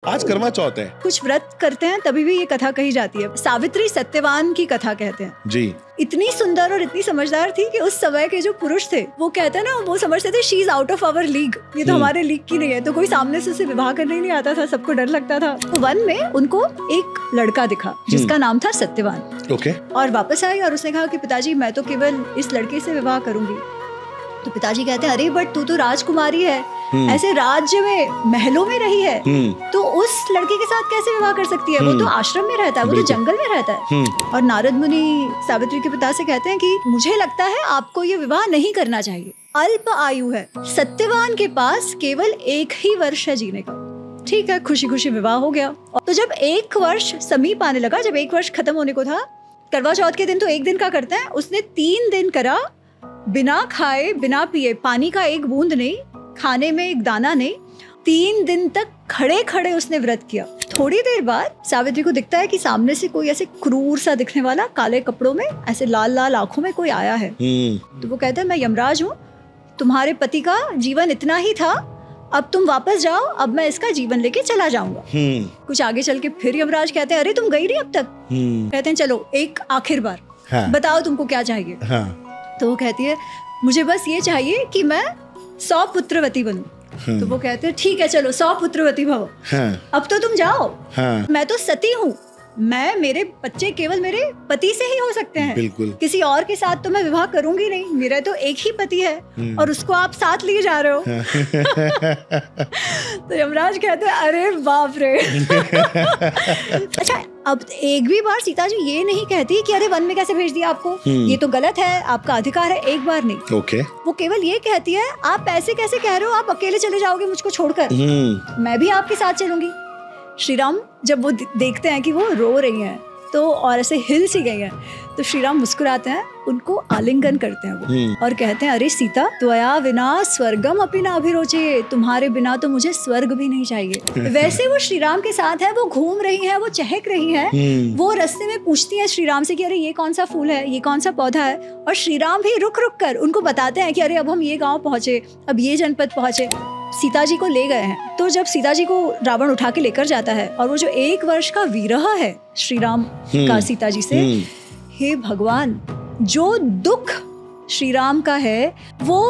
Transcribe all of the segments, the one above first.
आज करवा चौथ है, कुछ व्रत करते हैं तभी भी ये कथा कही जाती है। सावित्री सत्यवान की कथा कहते हैं जी। इतनी सुंदर और इतनी समझदार थी कि उस समय के जो पुरुष थे वो कहते हैं ना, वो समझते थे she is out of our league, ये तो हमारे लीग की नहीं है। तो कोई सामने से उसे विवाह करने नहीं आता था, सबको डर लगता था। तो वन में उनको एक लड़का दिखा जिसका नाम था सत्यवान। ओके। और वापस आई और उसने कहा कि पिताजी मैं तो केवल इस लड़के से विवाह करूंगी। तो पिताजी कहते हैं अरे बट तू तो राजकुमारी है, ऐसे राज्य में महलों में रही है, तो उस लड़के के साथ कैसे विवाह कर सकती है? वो तो आश्रम में रहता है, वो तो जंगल में रहता है। और नारद मुनि सावित्री के पिता से कहते हैं कि मुझे लगता है आपको ये विवाह नहीं करना चाहिए, अल्प आयु है, सत्यवान के पास केवल 1 ही वर्ष है जीने का। ठीक है, खुशी खुशी विवाह हो गया। तो जब 1 वर्ष समीप आने लगा, जब 1 वर्ष खत्म होने को था, करवा चौथ के दिन तो 1 दिन का करते हैं, उसने 3 दिन करा बिना खाए बिना पिए, पानी का 1 बूंद नहीं, खाने में 1 दाना नहीं, 3 दिन तक खड़े खड़े उसने व्रत किया। थोड़ी देर बाद सावित्री को दिखता है कि सामने से कोई ऐसे क्रूर सा दिखने वाला काले कपड़ों में, ऐसे लाल लाल आंखों में कोई आया है। तो वो कहता है मैं यमराज हूँ, तुम्हारे पति का जीवन इतना ही था, अब तुम वापस जाओ, अब मैं इसका जीवन लेके चला जाऊंगा। कुछ आगे चल के फिर यमराज कहते हैं अरे तुम गई नहीं अब तक? कहते हैं चलो एक आखिर बार बताओ तुमको क्या चाहिए। तो वो कहती है मुझे बस ये चाहिए कि मैं 100 पुत्रवती बनूं। तो वो कहते हैं ठीक है चलो 100 पुत्रवती भव, अब तो तुम जाओ। मैं तो सती हूँ, मैं, मेरे बच्चे केवल मेरे पति से ही हो सकते हैं, बिल्कुल किसी और के साथ तो मैं विवाह करूंगी नहीं, मेरा तो एक ही पति है और उसको आप साथ लिए जा रहे हो। तो यमराज कहते हैं अरे बाप रे। अच्छा, अब एक भी बार सीता जी ये नहीं कहती कि अरे वन में कैसे भेज दिया आपको, ये तो गलत है, आपका अधिकार है, एक बार नहीं। ओके। वो केवल ये कहती है आप ऐसे कैसे कह रहे हो, आप अकेले चले जाओगे मुझको छोड़कर, मैं भी आपके साथ चलूंगी। श्री राम जब वो देखते हैं कि वो रो रही हैं तो और ऐसे हिल सी गई हैं, तो श्री राम मुस्कुराते हैं, उनको आलिंगन करते हैं वो और कहते हैं अरे सीता त्वया विना स्वर्गम अपि न अभिरोचे, तुम्हारे बिना तो मुझे स्वर्ग भी नहीं चाहिए। वैसे वो श्री राम के साथ है, वो घूम रही हैं, वो चहक रही हैं, वो रास्ते में पूछती हैं श्री राम से कि अरे ये कौन सा फूल है, ये कौन सा पौधा है, और श्री राम भी रुक रुक कर उनको बताते हैं कि अरे अब हम ये गाँव पहुंचे, अब ये जनपद पहुंचे। सीता जी को ले गए हैं। तो जब सीता जी को रावण उठा के लेकर जाता है और वो जो 1 वर्ष का विरह है श्री राम का सीता जी से, हे भगवान, जो दुख श्री राम का है वो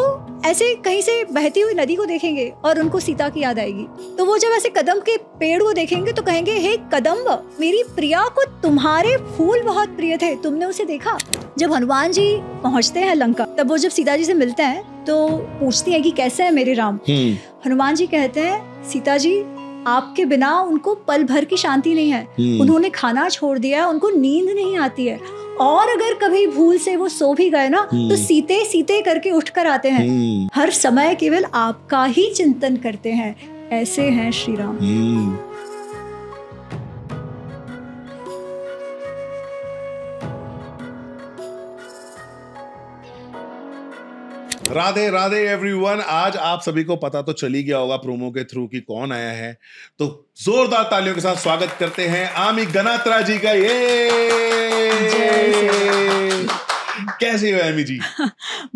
ऐसे कहीं से बहती हुई नदी को देखेंगे और उनको सीता की याद आएगी। तो वो जब ऐसे कदम के पेड़ को देखेंगे तो कहेंगे हे कदम्ब, मेरी प्रिया को तुम्हारे फूल बहुत प्रिय थे, तुमने उसे देखा? जब हनुमान जी पहुंचते हैं लंका, तब वो जब सीता जी से मिलते हैं तो पूछती है कि कैसे है मेरे राम। हनुमान जी कहते हैं सीता जी आपके बिना उनको पल भर की शांति नहीं है, उन्होंने खाना छोड़ दिया है, उनको नींद नहीं आती है, और अगर कभी भूल से वो सो भी गए ना तो सीते सीते करके उठकर आते हैं, हर समय केवल आपका ही चिंतन करते हैं, ऐसे हैं श्री राम। राधे राधे एवरीवन। आज आप सभी को पता तो चल ही गया होगा प्रोमो के थ्रू कि कौन आया है, तो जोरदार तालियों के साथ स्वागत करते हैं आमी गनात्रा जी का। ये कैसे हो एमी जी?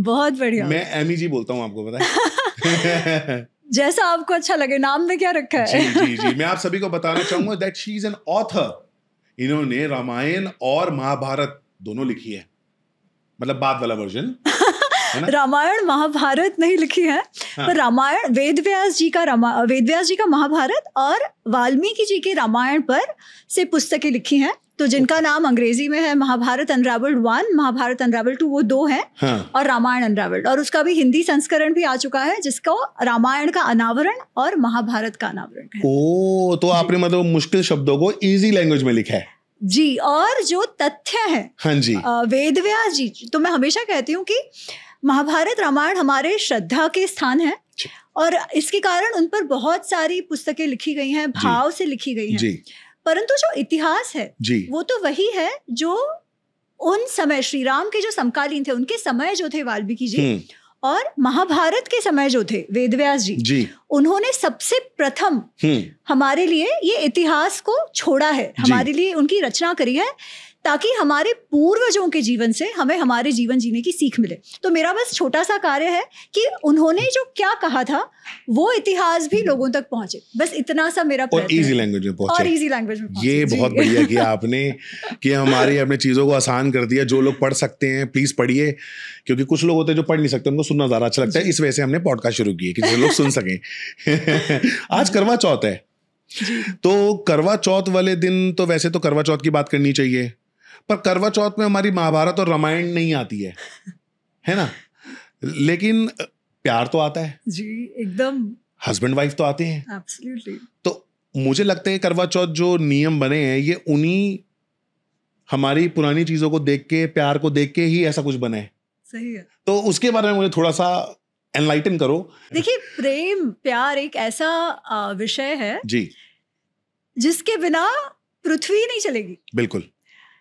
बहुत बढ़िया। मैं एमी जी बोलता हूँ, आपको पता है। जैसा आपको अच्छा लगे। नाम में क्या रखा है? जी जी जी, मैं आप सभी को बताना चाहूंगा that she is an author. इन्होंने रामायण और महाभारत दोनों लिखी है, मतलब बाद वाला वर्जन। रामायण महाभारत नहीं लिखी है, पर रामायण वेदव्यास जी का महाभारत और वाल्मीकि जी के रामायण पर से पुस्तकें लिखी हैं। तो जिनका नाम अंग्रेजी में है महाभारत अनरावल्ड 1, महाभारत अनरावल्ड 2, वो 2 हैं, और रामायण अनरावल्ड, और उसका भी हिंदी संस्करण भी आ चुका है जिसको रामायण का अनावरण और महाभारत का अनावरण है। ओ, तो आपने मतलब मुश्किल शब्दों को इजी लैंग्वेज में लिखा है जी। और जो तथ्य है, हाँ जी, वेदव्यास जी, तो मैं हमेशा कहती हूँ कि महाभारत रामायण हमारे श्रद्धा के स्थान है और इसके कारण उन पर बहुत सारी पुस्तकें लिखी गई हैं, भाव से लिखी गई हैं, परंतु जो इतिहास है वो तो वही है जो उन समय श्री राम के जो समकालीन थे, उनके समय जो थे वाल्मीकि जी, और महाभारत के समय जो थे वेदव्यास जी, उन्होंने सबसे प्रथम हमारे लिए ये इतिहास को छोड़ा है, हमारे लिए उनकी रचना करी है, ताकि हमारे पूर्वजों के जीवन से हमें हमारे जीवन जीने की सीख मिले। तो मेरा बस छोटा सा कार्य है कि उन्होंने जो क्या कहा था वो इतिहास भी लोगों तक पहुंचे, बस इतना सा मेरा और इजी लैंग्वेज में पहुंचे, और इजी लैंग्वेज में पहुंचे। ये बहुत बढ़िया किया आपने कि हमारी अपने चीजों को आसान कर दिया। जो लोग पढ़ सकते हैं प्लीज पढ़िए, क्योंकि कुछ लोग होते हैं जो पढ़ नहीं सकते, उनको सुनना ज्यादा अच्छा लगता है। इस वजह से हमने पॉडकास्ट शुरू किए कि जो लोग सुन सकें। आज करवा चौथ है, तो करवा चौथ वाले दिन तो वैसे तो करवा चौथ की बात करनी चाहिए, पर करवा चौथ में हमारी महाभारत और रामायण नहीं आती है ना? लेकिन प्यार तो आता है जी, एकदम। हस्बैंड वाइफ तो आते हैं। एब्सोल्युटली। तो मुझे लगता है करवा चौथ जो नियम बने हैं ये उन्हीं हमारी पुरानी चीजों को देख के, प्यार को देख के ही ऐसा कुछ बना है। सही है। तो उसके बारे में मुझे थोड़ा सा एनलाइटन करो। देखिए, प्रेम प्यार एक ऐसा विषय है जी जिसके बिना पृथ्वी नहीं चलेगी। बिल्कुल।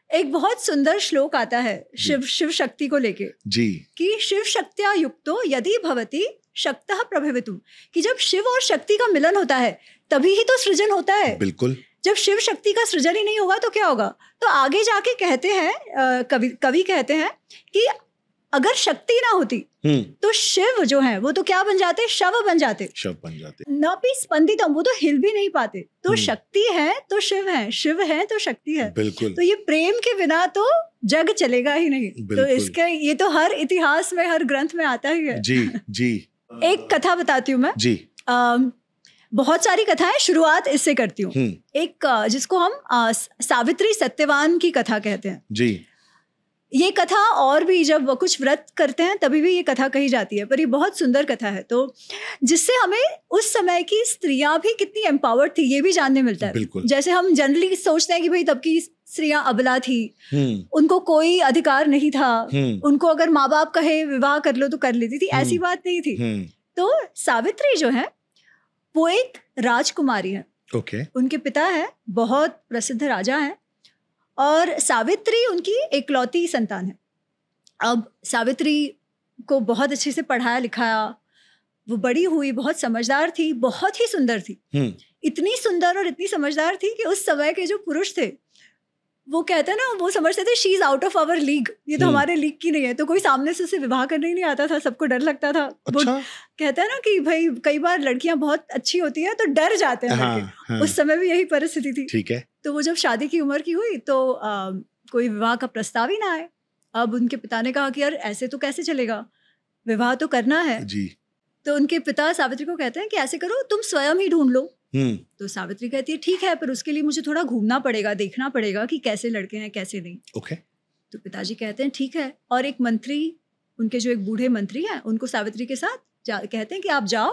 एक बहुत सुंदर श्लोक आता है शिव शक्ति को लेके जी, कि शिव शक्त्या युक्तो यदि भवति शक्तः प्रभवितुम, कि जब शिव और शक्ति का मिलन होता है तभी ही तो सृजन होता है। बिल्कुल। जब शिव शक्ति का सृजन ही नहीं होगा तो क्या होगा? तो आगे जाके कहते हैं कवि कहते हैं कि अगर शक्ति ना होती तो शिव जो है वो तो क्या बन जाते? शव बन जाते। न भी स्पंदितम, वो तो हिल भी नहीं पाते। तो शक्ति है तो शिव है, शिव है तो शक्ति है। बिल्कुल। तो ये प्रेम के बिना तो जग चलेगा ही नहीं। तो इसके ये तो हर इतिहास में, हर ग्रंथ में आता ही है। जी जी। एक कथा बताती हूँ मैं जी। बहुत सारी कथाएं, शुरुआत इससे करती हूँ। एक जिसको हम सावित्री सत्यवान की कथा कहते हैं जी। ये कथा और भी जब कुछ व्रत करते हैं तभी भी ये कथा कही जाती है, पर ये बहुत सुंदर कथा है। तो जिससे हमें उस समय की स्त्रियां भी कितनी एम्पावर्ड थी ये भी जानने मिलता है। जैसे हम जनरली सोचते हैं कि भाई तब की स्त्रियां अबला थी, उनको कोई अधिकार नहीं था, उनको अगर माँ बाप कहे विवाह कर लो तो कर लेती थी, ऐसी बात नहीं थी। तो सावित्री जो है वो एक राजकुमारी है। उनके पिता है बहुत प्रसिद्ध राजा है और सावित्री उनकी इकलौती संतान है। अब सावित्री को बहुत अच्छे से पढ़ाया लिखाया, वो बड़ी हुई, बहुत समझदार थी, बहुत ही सुंदर थी। इतनी सुंदर और इतनी समझदार थी कि उस समय के जो पुरुष थे वो कहते हैं ना, वो समझते थे she is out of our league, ये तो हमारे लीग की नहीं है। तो कोई सामने से उसे विवाह करने ही नहीं आता था, सबको डर लगता था। वो कहते हैं ना कि भाई कई बार लड़कियां बहुत अच्छी होती है तो डर जाते हैं लड़के। उस समय भी यही परिस्थिति थी। ठीक है। तो वो जब शादी की उम्र की हुई तो कोई विवाह का प्रस्ताव ही ना आए। अब उनके पिता ने कहा कि यार ऐसे तो कैसे चलेगा, विवाह तो करना है जी। तो उनके पिता सावित्री को कहते हैं कि ऐसे करो तुम स्वयं ही ढूंढ लो। तो सावित्री कहती है ठीक है, पर उसके लिए मुझे थोड़ा घूमना पड़ेगा, देखना पड़ेगा कि कैसे लड़के हैं कैसे नहीं। तो पिताजी कहते हैं ठीक है, और एक मंत्री, उनके जो एक बूढ़े मंत्री हैं, उनको सावित्री के साथ कहते हैं कि आप जाओ,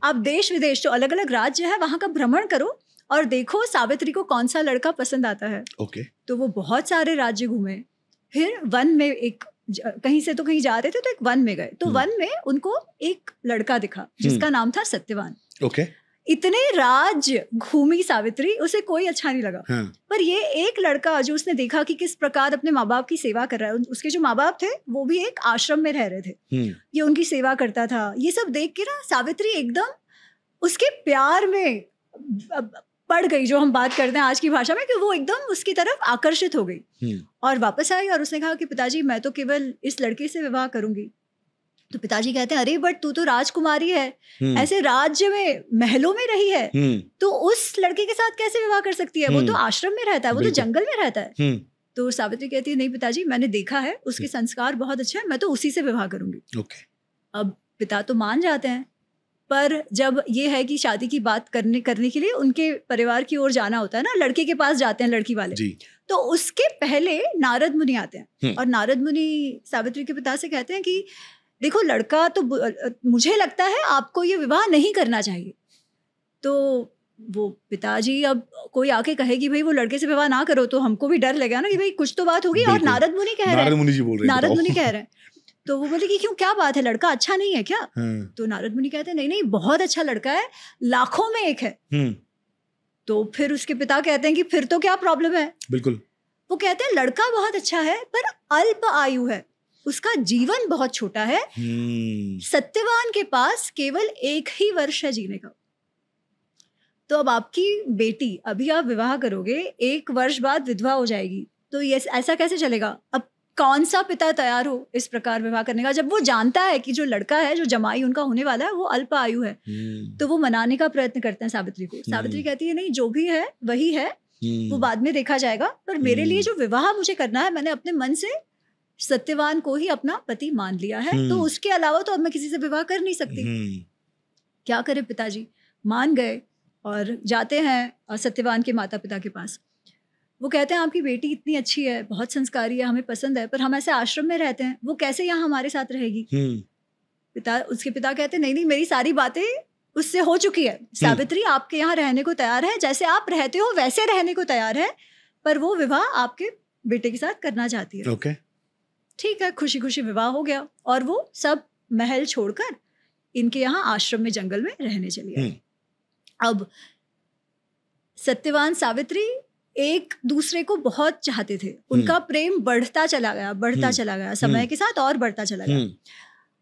आप देश विदेश जो अलग अलग राज्य है वहां का भ्रमण करो और देखो सावित्री को कौन सा लड़का पसंद आता है। तो वो बहुत सारे राज्य घूमे, फिर वन में एक कहीं से तो कहीं जा रहे थे तो एक वन में गए। तो वन में उनको एक लड़का दिखा जिसका नाम था सत्यवान। इतने राज्य घूमी सावित्री, उसे कोई अच्छा नहीं लगा। पर ये एक लड़का जो उसने देखा कि किस प्रकार अपने माँ बाप की सेवा कर रहा है, उसके जो माँ बाप थे वो भी एक आश्रम में रह रहे थे, ये उनकी सेवा करता था, ये सब देख के ना सावित्री एकदम उसके प्यार में पड़ गई, जो हम बात करते हैं आज की भाषा में, कि वो एकदम उसकी तरफ आकर्षित हो गई और वापस आई और उसने कहा कि पिताजी मैं तो केवल इस लड़के से विवाह करूंगी। तो पिताजी कहते हैं अरे बट तू तो राजकुमारी है, ऐसे राज्य में महलों में रही है, तो उस लड़के के साथ कैसे विवाह कर सकती है? वो तो आश्रम में रहता है, वो तो जंगल में रहता है। तो सावित्री कहती है नहीं पिताजी, मैंने देखा है, उसके संस्कार बहुत अच्छे हैं, मैं तो उसी से विवाह करूंगी। अब पिता तो मान जाते हैं, पर जब ये है कि शादी की बात करने के लिए उनके परिवार की ओर जाना होता है ना, लड़के के पास जाते हैं लड़की वाले, तो उसके पहले नारद मुनि आते हैं और नारद मुनि सावित्री के पिता से कहते हैं कि देखो लड़का तो मुझे लगता है आपको ये विवाह नहीं करना चाहिए। तो वो पिताजी, अब कोई आके कहेगी भाई वो लड़के से विवाह ना करो तो हमको भी डर लगेगा ना कि भाई कुछ तो बात होगी। और नारद मुनि कह रहे हैं, नारद मुनि कह रहे हैं, तो वो बोले कि क्यों, क्या बात है, लड़का अच्छा नहीं है क्या? तो नारद मुनि कहते हैं नहीं नहीं बहुत अच्छा लड़का है, लाखों में एक है। तो फिर उसके पिता कहते हैं कि फिर तो क्या प्रॉब्लम है? बिल्कुल। वो कहते हैं लड़का बहुत अच्छा है पर अल्प आयु है, उसका जीवन बहुत छोटा है, सत्यवान के पास केवल 1 ही वर्ष है जीने का। तो अब आपकी बेटी, अभी आप विवाह करोगे, 1 वर्ष बाद विधवा हो जाएगी, तो ये ऐसा कैसे चलेगा? अब कौन सा पिता तैयार हो इस प्रकार विवाह करने का, जब वो जानता है कि जो लड़का है, जो जमाई उनका होने वाला है, वो अल्प आयु है। तो वो मनाने का प्रयत्न करते हैं सावित्री को। सावित्री कहती है नहीं, जो भी है वही है, वो बाद में देखा जाएगा, पर मेरे लिए जो विवाह मुझे करना है, मैंने अपने मन से सत्यवान को ही अपना पति मान लिया है, तो उसके अलावा तो अब मैं किसी से विवाह कर नहीं सकती। क्या करे पिताजी? मान गए और जाते हैं सत्यवान के माता पिता के पास। वो कहते हैं आपकी बेटी इतनी अच्छी है, बहुत संस्कारी है, हमें पसंद है, पर हम ऐसे आश्रम में रहते हैं, वो कैसे यहाँ हमारे साथ रहेगी? उसके पिता कहते हैं नहीं, मेरी सारी बातें उससे हो चुकी है। सावित्री आपके यहाँ रहने को तैयार है, जैसे आप रहते हो वैसे रहने को तैयार है, पर वो विवाह आपके बेटे के साथ करना चाहती है। Okay. ठीक है, खुशी खुशी विवाह हो गया और वो सब महल छोड़कर इनके यहाँ आश्रम में जंगल में रहने चली आई। अब सत्यवान सावित्री एक दूसरे को बहुत चाहते थे, उनका प्रेम बढ़ता चला गया समय के साथ और बढ़ता चला गया।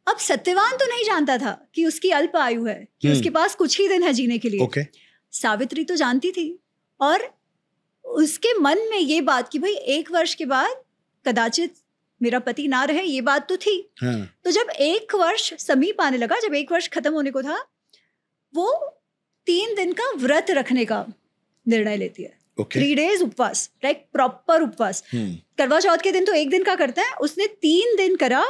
अब सत्यवान तो नहीं जानता था कि उसकी अल्प आयु है, कि उसके पास कुछ ही दिन है जीने के लिए। Okay. सावित्री तो जानती थी, और उसके मन में ये बात कि भाई 1 वर्ष के बाद कदाचित मेरा पति ना रहे, ये बात तो थी। तो जब 1 वर्ष समीप आने लगा, जब 1 वर्ष खत्म होने को था, वो 3 दिन का व्रत रखने का निर्णय लेती है। 3 days उपवास, लाइक प्रॉपर उपवास। करवा चौथ के दिन तो 1 दिन का करते हैं, उसने 3 दिन करा,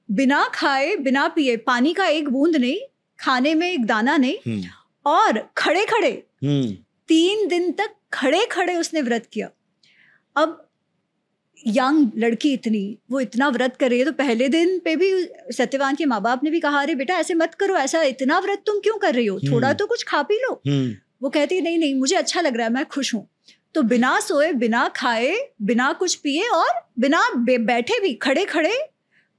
बिना खाए बिना पिए, पानी का एक बूंद नहीं, खाने में एक दाना नहीं, और खड़े खड़े 3 दिन तक खड़े खड़े उसने व्रत किया। अब यंग लड़की इतनी, वो इतना व्रत कर रही है, तो पहले दिन पे भी सत्यवान के माँ बाप ने भी कहा, अरे बेटा ऐसे मत करो, ऐसा इतना व्रत तुम क्यों कर रही हो, थोड़ा तो कुछ खा पी लो। वो कहती है नहीं, मुझे अच्छा लग रहा है, मैं खुश हूँ। तो बिना सोए, बिना खाए, बिना कुछ पिए और बिना बैठे भी खड़े खड़े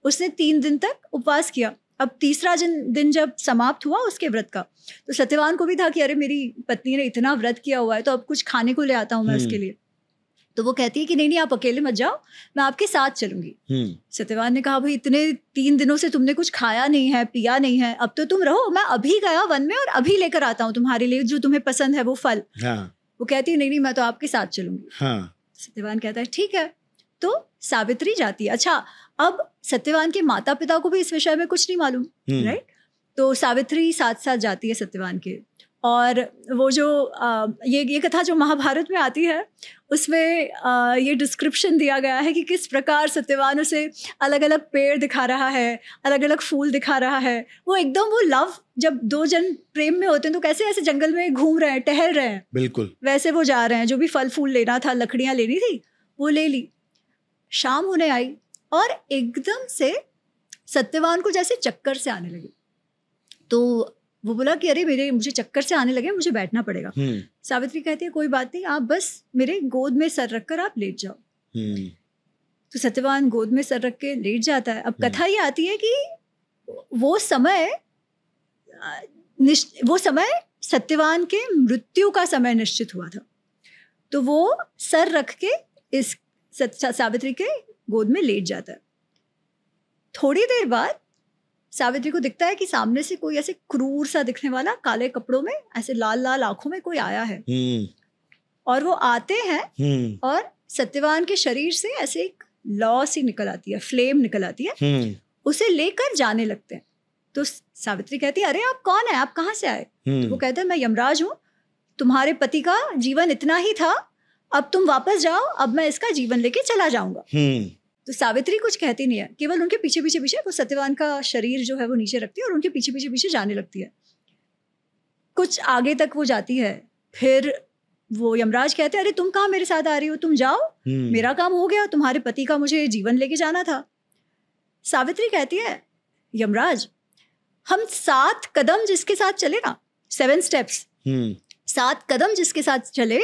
उसने 3 दिन तक उपवास किया। अब तीसरा दिन जब समाप्त हुआ उसके व्रत का, तो सत्यवान को भी था कि अरे मेरी पत्नी ने इतना व्रत किया हुआ है, तो अब कुछ खाने को ले आता हूँ मैं उसके लिए। तो वो कहती है कि नहीं, आप अकेले मत जाओ, मैं आपके साथ चलूंगी। सत्यवान ने कहा भाई इतने 3 दिनों से तुमने कुछ खाया नहीं है, पिया नहीं है, अब तो तुम रहो, मैं अभी गया वन में और अभी लेकर आता हूँ तुम्हारे लिए जो तुम्हें पसंद है वो फल। वो कहती है नहीं, मैं तो आपके साथ चलूंगी। सत्यवान कहता है ठीक है। तो सावित्री जाती है। अच्छा, अब सत्यवान के माता पिता को भी इस विषय में कुछ नहीं मालूम, राइट? तो सावित्री साथ साथ जाती है सत्यवान के, और वो जो ये कथा जो महाभारत में आती है, उसमें ये डिस्क्रिप्शन दिया गया है कि किस प्रकार सत्यवान उसे अलग अलग पेड़ दिखा रहा है, अलग अलग फूल दिखा रहा है। वो एकदम वो लव, जब 2 जन प्रेम में होते हैं तो कैसे ऐसे जंगल में घूम रहे हैं, टहल रहे हैं, बिल्कुल वैसे वो जा रहे हैं। जो भी फल फूल लेना था, लकड़ियाँ लेनी थी, वो ले ली। शाम होने आई और एकदम से सत्यवान को जैसे चक्कर से आने लगे। तो वो बोला कि अरे मुझे चक्कर से आने लगे, मुझे बैठना पड़ेगा। सावित्री कहती है कोई बात नहीं, आप बस मेरे गोद में सर रखकर आप लेट जाओ। तो सत्यवान गोद में सर रख के लेट जाता है। अब कथा ये आती है कि वो समय सत्यवान के मृत्यु का समय निश्चित हुआ था। तो वो सर रख के इस सावित्री के गोद में लेट जाता है। थोड़ी देर बाद सावित्री को दिखता है कि सामने से कोई ऐसे क्रूर सा दिखने वाला, काले कपड़ों में, ऐसे लाल लाल आंखों में कोई आया है। और वो आते हैं और सत्यवान के शरीर से ऐसे एक लौ सी निकल आती है, फ्लेम निकल आती है, उसे लेकर जाने लगते हैं। तो सावित्री कहती है अरे आप कौन है, आप कहाँ से आए? तो वो कहता है मैं यमराज हूँ, तुम्हारे पति का जीवन इतना ही था, अब तुम वापस जाओ, अब मैं इसका जीवन लेके चला जाऊंगा। तो सावित्री कुछ कहती नहीं है, केवल उनके पीछे पीछे पीछे वो सत्यवान का शरीर जो है वो नीचे रखती है और उनके पीछे पीछे पीछे जाने लगती है। कुछ आगे तक वो जाती है, फिर वो यमराज कहते हैं अरे तुम कहाँ मेरे साथ आ रही हो, तुम जाओ, मेरा काम हो गया, तुम्हारे पति का मुझे जीवन लेके जाना था। सावित्री कहती है यमराज, हम 7 कदम जिसके साथ चले ना, 7 स्टेप्स, 7 कदम जिसके साथ चले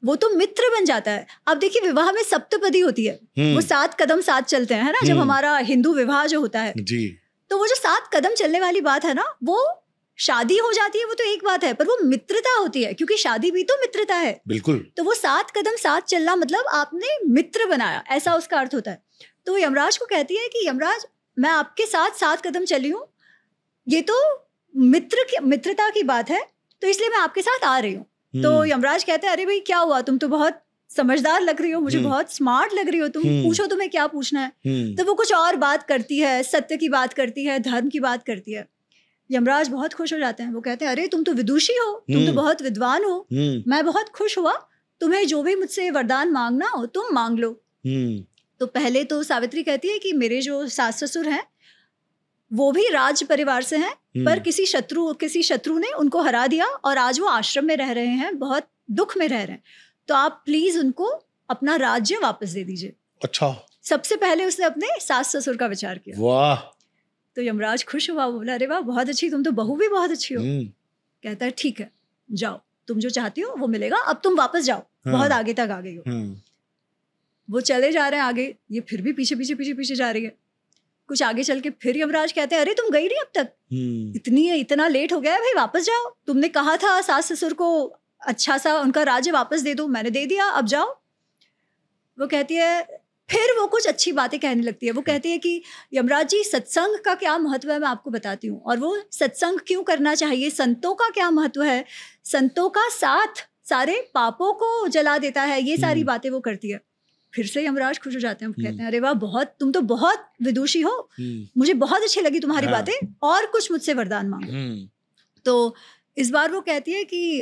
वो तो मित्र बन जाता है। अब देखिए विवाह में सप्तपदी होती है, वो 7 कदम साथ चलते हैं, है ना, जब हमारा हिंदू विवाह जो होता है जी। तो वो जो 7 कदम चलने वाली बात है ना, वो शादी हो जाती है वो तो एक बात है, पर वो मित्रता होती है, क्योंकि शादी भी तो मित्रता है। बिल्कुल। तो वो 7 कदम साथ चलना मतलब आपने मित्र बनाया, ऐसा उसका अर्थ होता है। तो यमराज को कहती है कि यमराज मैं आपके साथ 7 कदम चली हूँ, ये तो मित्रता की बात है, तो इसलिए मैं आपके साथ आ रही हूँ। तो यमराज कहते हैं अरे भाई क्या हुआ, तुम तो बहुत समझदार लग रही हो, मुझे बहुत स्मार्ट लग रही हो, तुम पूछो तुम्हें क्या पूछना है। तो वो कुछ और बात करती है, सत्य की बात करती है, धर्म की बात करती है। यमराज बहुत खुश हो जाते हैं। वो कहते हैं अरे तुम तो विदुषी हो, तुम तो बहुत विद्वान हो, मैं बहुत खुश हुआ, तुम्हें जो भी मुझसे वरदान मांगना हो तुम मांग लो। तो पहले तो सावित्री कहती है कि मेरे जो सास ससुर हैं वो भी राज परिवार से हैं, पर किसी शत्रु ने उनको हरा दिया और आज वो आश्रम में रह रहे हैं, बहुत दुख में रह रहे हैं, तो आप प्लीज उनको अपना राज्य वापस दे दीजिए। अच्छा, सबसे पहले उसने अपने सास ससुर का विचार किया। वाह। तो यमराज खुश हुआ, बोला अरे वाह बहुत अच्छी, तुम तो बहू भी बहुत अच्छी हो। कहता है ठीक है जाओ, तुम जो चाहती हो वो मिलेगा, अब तुम वापस जाओ, बहुत आगे तक आ गई हो। वो चले जा रहे हैं आगे, ये फिर भी पीछे पीछे पीछे पीछे जा रही है। कुछ आगे चल के फिर यमराज कहते हैं अरे तुम गई नहीं अब तक, इतना लेट हो गया है भाई, वापस जाओ, तुमने कहा था सास ससुर को अच्छा सा उनका राज्य वापस दे दो, मैंने दे दिया, अब जाओ। वो कहती है, फिर वो कुछ अच्छी बातें कहने लगती है। वो कहती है कि यमराज जी सत्संग का क्या महत्व है मैं आपको बताती हूँ, और वो सत्संग क्यों करना चाहिए, संतों का क्या महत्व है, संतों का साथ सारे पापों को जला देता है, ये सारी बातें वो करती है। फिर से यमराज खुश हो जाते हैं, कहते हैं अरे वाह बहुत, तुम तो बहुत विदुषी हो, मुझे बहुत अच्छी लगी तुम्हारी बातें, और कुछ मुझसे वरदान मांगो। तो इस बार वो कहती है कि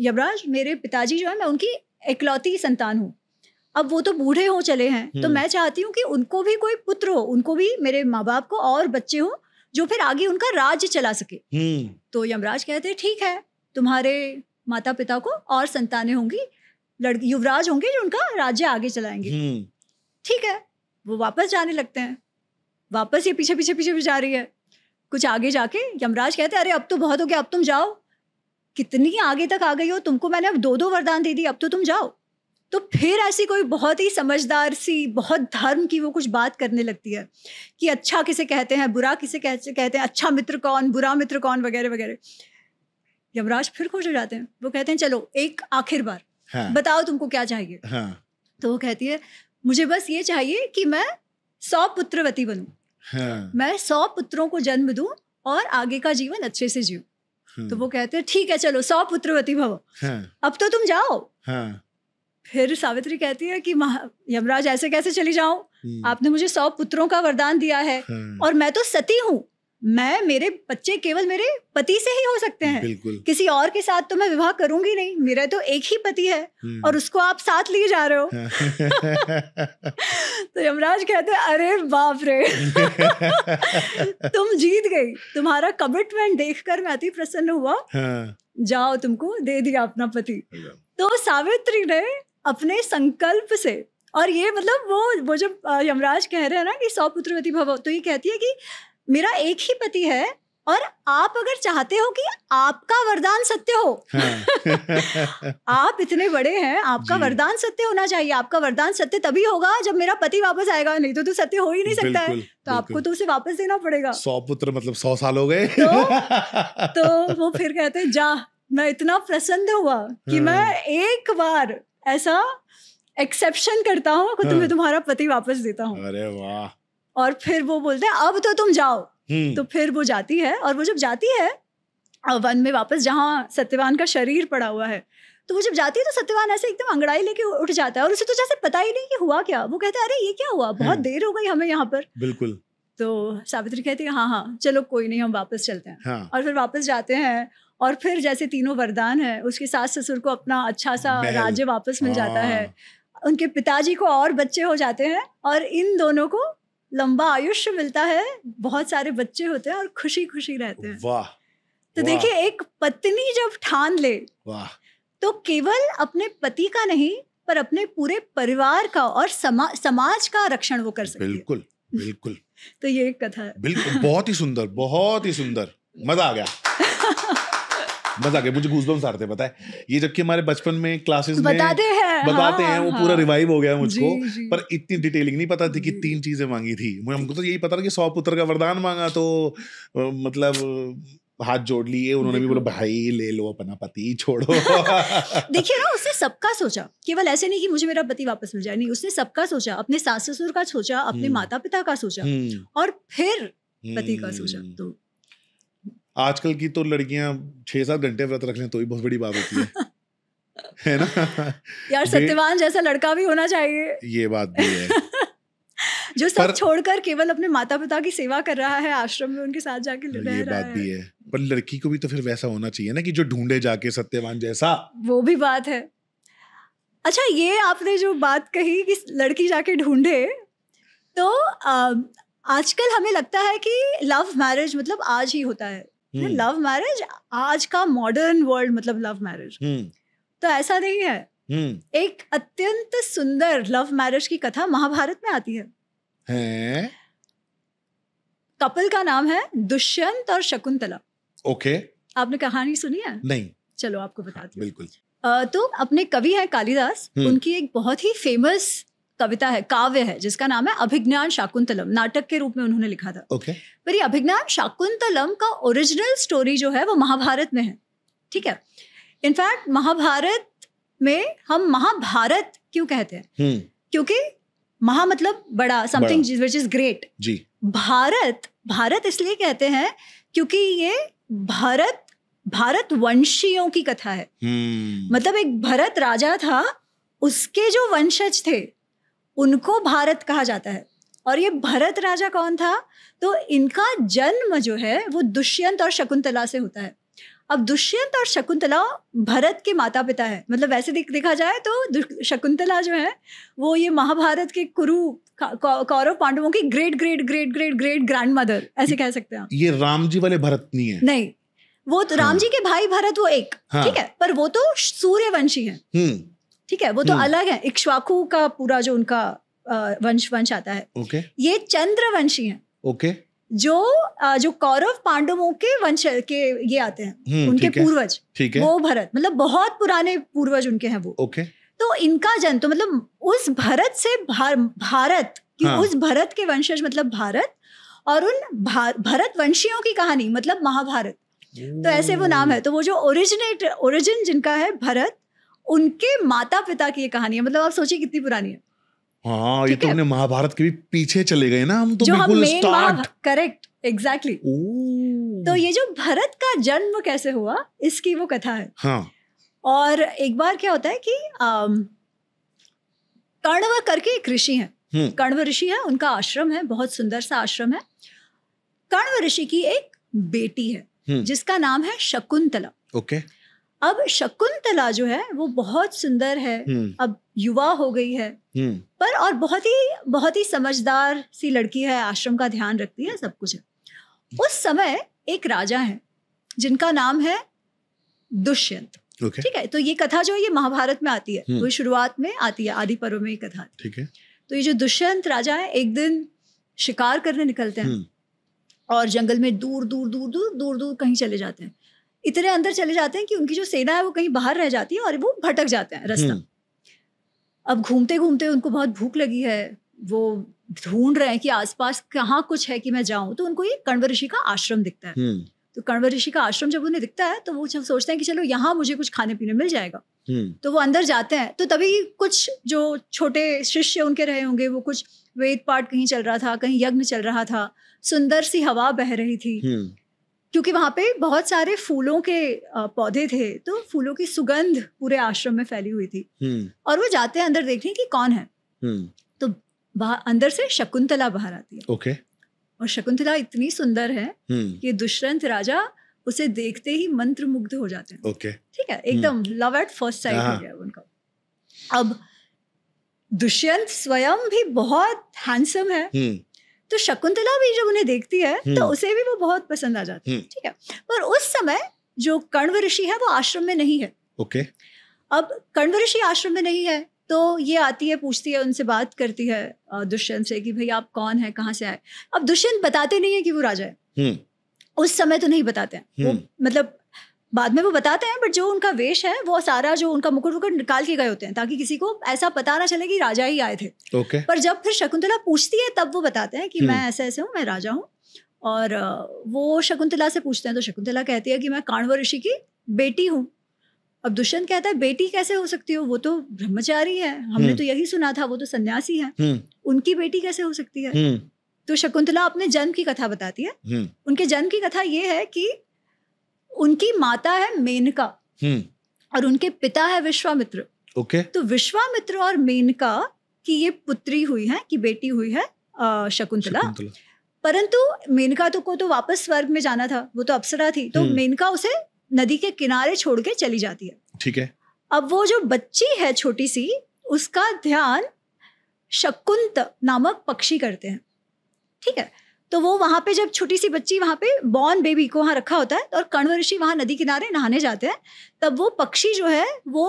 यमराज मेरे पिताजी जो है मैं उनकी इकलौती संतान हूँ, अब वो तो बूढ़े हो चले हैं, तो मैं चाहती हूँ कि उनको भी कोई पुत्र हो, उनको भी मेरे माँ बाप को और बच्चे हो जो फिर आगे उनका राज्य चला सके। तो यमराज कहते हैं ठीक है, तुम्हारे माता पिता को और संतानें होंगी, युवराज होंगे जो उनका राज्य आगे चलाएंगे। ठीक है, वो वापस जाने लगते हैं, वापस ये पीछे पीछे पीछे जा रही है। कुछ आगे जाके यमराज कहते हैं अरे अब तो बहुत हो गया, अब तुम जाओ, कितनी आगे तक आ गई हो, तुमको मैंने अब 2-2 वरदान दे दी, अब तो तुम जाओ। तो फिर ऐसी कोई बहुत ही समझदार सी, बहुत धर्म की वो कुछ बात करने लगती है कि अच्छा किसे कहते हैं, बुरा किसे कहते हैं, अच्छा मित्र कौन, बुरा मित्र कौन, वगैरह वगैरह। यमराज फिर खुश हो जाते हैं, वो कहते हैं चलो एक आखिर बार बताओ तुमको क्या चाहिए। तो वो कहती है मुझे बस ये चाहिए कि मैं 100 पुत्रवती बनूं, मैं 100 पुत्रों को जन्म दूं और आगे का जीवन अच्छे से जीऊं। तो वो कहते हैं ठीक है चलो 100 पुत्रवती भव, अब तो तुम जाओ। फिर सावित्री कहती है कि यमराज ऐसे कैसे चली जाऊं, आपने मुझे 100 पुत्रों का वरदान दिया है और मैं तो सती हूँ, मेरे बच्चे केवल मेरे पति से ही हो सकते हैं, किसी और के साथ तो मैं विवाह करूंगी नहीं, मेरा तो एक ही पति है और उसको आप साथ लिए जा रहे हो। तो यमराज कहते हैं अरे बाप रे तुम जीत गई, तुम्हारा कमिटमेंट देखकर मैं अति प्रसन्न हुआ, जाओ तुमको दे दिया अपना पति। तो सावित्री ने अपने संकल्प से, और ये मतलब वो जब यमराज कह रहे हैं ना कि 100 पुत्रवती भव, तो ये कहती है कि मेरा एक ही पति है और आप अगर चाहते हो कि आपका वरदान सत्य हो आप इतने बड़े हैं, आपका वरदान सत्य होना चाहिए, आपका वरदान सत्य तभी होगा जब मेरा पति वापस आएगा, नहीं तो सत्य हो ही नहीं सकता है, तो आपको तो उसे वापस देना पड़ेगा। 100 पुत्र मतलब 100 साल हो गए। तो वो फिर कहते हैं जा, मैं इतना प्रसन्न हुआ कि मैं एक बार ऐसा एक्सेप्शन करता हूँ कि तुम्हें तुम्हारा पति वापस देता हूँ। अरे वाह। और फिर वो बोलते हैं अब तो तुम जाओ। तो फिर वो जाती है, और वो जब जाती है वन में वापस जहाँ सत्यवान का शरीर पड़ा हुआ है, तो वो जब जाती है तो सत्यवान ऐसे एकदम अंगड़ाई लेके उठ जाता है और उसे तो जैसे पता ही नहीं कि हुआ क्या। वो कहता है अरे ये क्या हुआ, बहुत देर हो गई हमें यहाँ पर। बिल्कुल। तो सावित्री कहती है हाँ चलो कोई नहीं, हम वापस चलते हैं। और फिर वापस जाते हैं और फिर जैसे तीनों वरदान है, उसके सास ससुर को अपना अच्छा सा राज्य वापस मिल जाता है, उनके पिताजी को और बच्चे हो जाते हैं और इन दोनों को लंबा आयुष्य मिलता है, बहुत सारे बच्चे होते हैं और खुशी खुशी रहते हैं। वाह। तो देखिए एक पत्नी जब ठान ले, वाह, तो केवल अपने पति का नहीं पर अपने पूरे परिवार का और समाज का रक्षण वो कर सकती है। बिल्कुल बिल्कुल। तो ये एक कथा है। बिल्कुल, बहुत ही सुंदर, बहुत ही सुंदर, मजा आ गया। मजा आ गया, मुझे गूज़बम्स आ रहे थे, पता है ये जबकि हमारे बचपन में क्लासेस में बताते हैं वो पूरा रिवाइव हो गया मुझको, पर इतनी डिटेलिंग नहीं पता थी कि 3 चीजें मांगी थी। हमको तो यही पता था कि 100 पुत्र का वरदान मांगा, तो मतलब हाथ जोड़ लिए उन्होंने भी बोला भाई ले लो अपना पति छोड़ो। देखिए ना, उसने सबका सोचा, केवल ऐसे नहीं कि मुझे मेरा पति वापस मिल जाए, नहीं, उसने सबका सोचा, अपने सास ससुर का सोचा, अपने माता पिता का सोचा और फिर पति का सोचा। तो आजकल की तो लड़कियां 6-7 घंटे व्रत रख लें तो ही बहुत बड़ी बात होती है। है ना। यार सत्यवान जैसा लड़का भी होना चाहिए। ये बात भी है। जो सब छोड़कर केवल अपने माता पिता की सेवा कर रहा है, आश्रम में उनके साथ जाके रह रहा है। ये बात भी है, पर लड़की को भी तो फिर वैसा होना चाहिए ना कि जो ढूंढे जाके सत्यवान जैसा। वो भी बात है। अच्छा, ये आपने जो बात कही कि लड़की जाके ढूंढे, तो आजकल हमें लगता है कि लव मैरिज मतलब आज ही होता है। लव मैरिज आज का मॉडर्न वर्ल्ड मतलब लव मैरिज, तो ऐसा नहीं है। एक अत्यंत सुंदर लव मैरिज की कथा महाभारत में आती है। कपल का नाम है दुष्यंत और शकुंतला। ओके। आपने कहानी सुनी है? नहीं। चलो आपको बताती हूँ। बिल्कुल। तो अपने कवि है कालिदास, उनकी एक बहुत ही फेमस कविता है, काव्य है, जिसका नाम है अभिज्ञान शाकुंतलम। नाटक के रूप में उन्होंने लिखा था। ओके। पर ये अभिज्ञान शाकुंतलम का ओरिजिनल स्टोरी जो है वो महाभारत में है। ठीक है। इनफैक्ट महाभारत में हम महाभारत क्यों कहते हैं? क्योंकि महा मतलब बड़ा, समथिंग विच इज ग्रेट जी। भारत इसलिए कहते हैं क्योंकि ये भारत वंशियों की कथा है। मतलब एक भरत राजा था, उसके जो वंशज थे उनको भारत कहा जाता है। और ये भरत राजा कौन था? तो इनका जन्म जो है वो दुष्यंत और शकुंतला से होता है। अब दुष्यंत और शकुंतला भरत के माता पिता है। मतलब वैसे देखा जाए तो शकुंतला जो है वो ये महाभारत के कुरु कौरव पांडवों की great great great great great grand mother, ऐसे कह सकते हैं। ये राम जी वाले भरत नहीं है? नहीं, वो तो राम जी के भाई भरत वो एक, ठीक है, पर वो तो सूर्यवंशी है। ठीक है, वो तो अलग है। इक्ष्वाकु का पूरा जो उनका वंश आता है। ये चंद्रवंशी है। जो कौरव पांडवों के वंश के ये आते हैं, उनके पूर्वज, वो भरत, मतलब बहुत पुराने पूर्वज उनके हैं वो। तो इनका जन्म तो मतलब उस भरत से भारत की, उस भरत के वंशज मतलब भारत, और उन भरत वंशियों की कहानी मतलब महाभारत। तो ऐसे वो नाम है। तो वो जो ओरिजिन जिनका है भरत, उनके माता पिता की ये कहानी है। मतलब आप सोचिए कितनी पुरानी है। हाँ, ये तो हमने महाभारत के भी पीछे चले गए ना हम तो, बिल्कुल स्टार्ट। Correct, exactly. तो ये जो भरत का जन्म कैसे हुआ इसकी वो कथा है। हाँ। और एक बार क्या होता है कि कण्व करके एक ऋषि है, कण्व ऋषि है, उनका आश्रम है, बहुत सुंदर सा आश्रम है। कण्व ऋषि की एक बेटी है जिसका नाम है शकुंतला। ओके। अब शकुंतला जो है वो बहुत सुंदर है, अब युवा हो गई है, पर और बहुत ही समझदार सी लड़की है, आश्रम का ध्यान रखती है, सब कुछ है। उस समय एक राजा है जिनका नाम है दुष्यंत। ठीक है। तो ये कथा जो है ये महाभारत में आती है, वो शुरुआत में आती है, आदि पर्व में ये कथा। ठीक है। तो ये जो दुष्यंत राजा है एक दिन शिकार करने निकलते हैं और जंगल में दूर दूर दूर दूर दूर दूर कहीं चले जाते हैं। इतने अंदर चले जाते हैं कि उनकी जो सेना है वो कहीं बाहर रह जाती है और वो भटक जाते हैं रास्ता। अब घूमते घूमते उनको बहुत भूख लगी है, वो ढूंढ रहे हैं कि आसपास कहाँ कुछ है कि मैं जाऊं। तो उनको ये कण्व ऋषि का आश्रम दिखता है। तो कण्व ऋषि का आश्रम जब उन्हें दिखता है तो वो जब सोचते हैं कि चलो यहाँ मुझे कुछ खाने पीने मिल जाएगा, तो वो अंदर जाते हैं। तो तभी कुछ जो छोटे शिष्य उनके रहे होंगे, वो कुछ वेद पाठ कहीं चल रहा था, कहीं यज्ञ चल रहा था, सुंदर सी हवा बह रही थी, क्योंकि वहां पे बहुत सारे फूलों के पौधे थे, तो फूलों की सुगंध पूरे आश्रम में फैली हुई थी। और वो जाते हैं अंदर देखने कि कौन है। तो अंदर से शकुंतला बाहर आती है। ओके। और शकुंतला इतनी सुंदर है कि दुष्यंत राजा उसे देखते ही मंत्र मुग्ध हो जाते हैं। ओके। ठीक है, एकदम लव एट फर्स्ट साइट हो गया उनका। अब दुष्यंत स्वयं भी बहुत हैंडसम है, तो शकुंतला भी जब उन्हें देखती है तो उसे भी वो बहुत पसंद आ जाती है। ठीक है। पर उस समय जो कण्व ऋषि है वो आश्रम में नहीं है। ओके। अब कण्व ऋषि आश्रम में नहीं है तो ये आती है, पूछती है, उनसे बात करती है दुष्यंत से कि भाई आप कौन है, कहाँ से आए। अब दुष्यंत बताते नहीं है कि वो राजा है, उस समय तो नहीं बताते हैं वो, मतलब बाद में वो बताते हैं, बट जो उनका वेश है वो सारा जो उनका मुकुट वुकुट निकाल के गए होते हैं ताकि किसी को ऐसा पता ना चले कि राजा ही आए थे। पर जब फिर शकुंतला पूछती है तब वो बताते हैं कि मैं ऐसे ऐसे हूँ, मैं राजा हूँ। और वो शकुंतला से पूछते हैं तो शकुंतला कहती है कि मैं कण्व ऋषि की बेटी हूँ। अब दुष्यंत कहता है बेटी कैसे हो सकती हो, वो तो ब्रह्मचारी है, हमने तो यही सुना था, वो तो सन्यासी है, उनकी बेटी कैसे हो सकती है। तो शकुंतला अपने जन्म की कथा बताती है। उनके जन्म की कथा ये है कि उनकी माता है मेनका और उनके पिता है विश्वामित्र। ओके। तो विश्वामित्र और मेनका की ये पुत्री हुई है, की बेटी हुई है शकुंतला। परंतु मेनका को तो वापस स्वर्ग में जाना था, वो तो अप्सरा थी, तो मेनका उसे नदी के किनारे छोड़ के चली जाती है। ठीक है। अब वो जो बच्ची है छोटी सी, उसका ध्यान शकुंत नामक पक्षी करते हैं। ठीक है। तो वो वहां पे जब छोटी सी बच्ची वहां पे बॉर्न बेबी को वहां रखा होता है और कण्व ऋषि वहां नदी किनारे नहाने जाते हैं, तब वो पक्षी जो है वो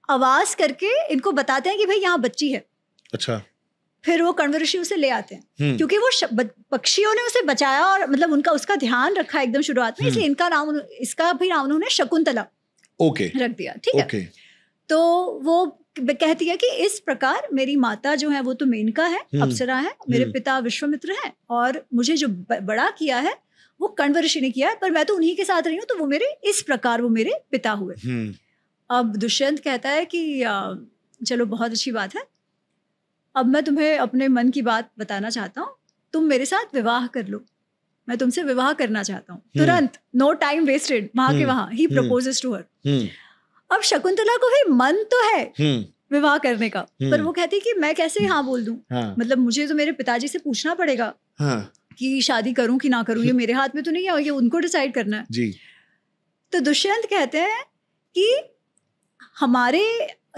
आवाज करके इनको बताते हैं कि भाई यहाँ बच्ची है। अच्छा। फिर वो कण्व ऋषि उसे ले आते हैं, क्योंकि वो पक्षियों ने उसे बचाया और मतलब उनका उसका ध्यान रखा एकदम शुरुआत में, इसलिए इसका भी नाम उन्होंने शकुंतला रख दिया। ठीक है। तो वो कहती है कि इस प्रकार मेरी माता जो है वो तो मेनका है, अप्सरा है, मेरे पिता विश्वामित्र हैं, और मुझे जो बड़ा किया है वो कण्व ऋषि ने किया है, पर मैं तो उन्हीं के साथ रही हूँ, तो वो मेरे इस प्रकार वो मेरे पिता हुए। अब दुष्यंत कहता है कि चलो बहुत अच्छी बात है, अब मैं तुम्हें अपने मन की बात बताना चाहता हूँ, तुम मेरे साथ विवाह कर लो, मैं तुमसे विवाह करना चाहता हूँ तुरंत, नो टाइम वेस्टेड। वहां के वहां ही प्रपोजेस टू हर। अब शकुंतला को भी मन तो है विवाह करने का, पर वो कहती है कि मैं कैसे हाँ बोल दूं, मतलब मुझे तो मेरे पिताजी से पूछना पड़ेगा कि शादी करूं कि ना करूं, ये मेरे हाथ में तो नहीं है, ये उनको डिसाइड करना है जी। तो दुष्यंत कहते हैं कि हमारे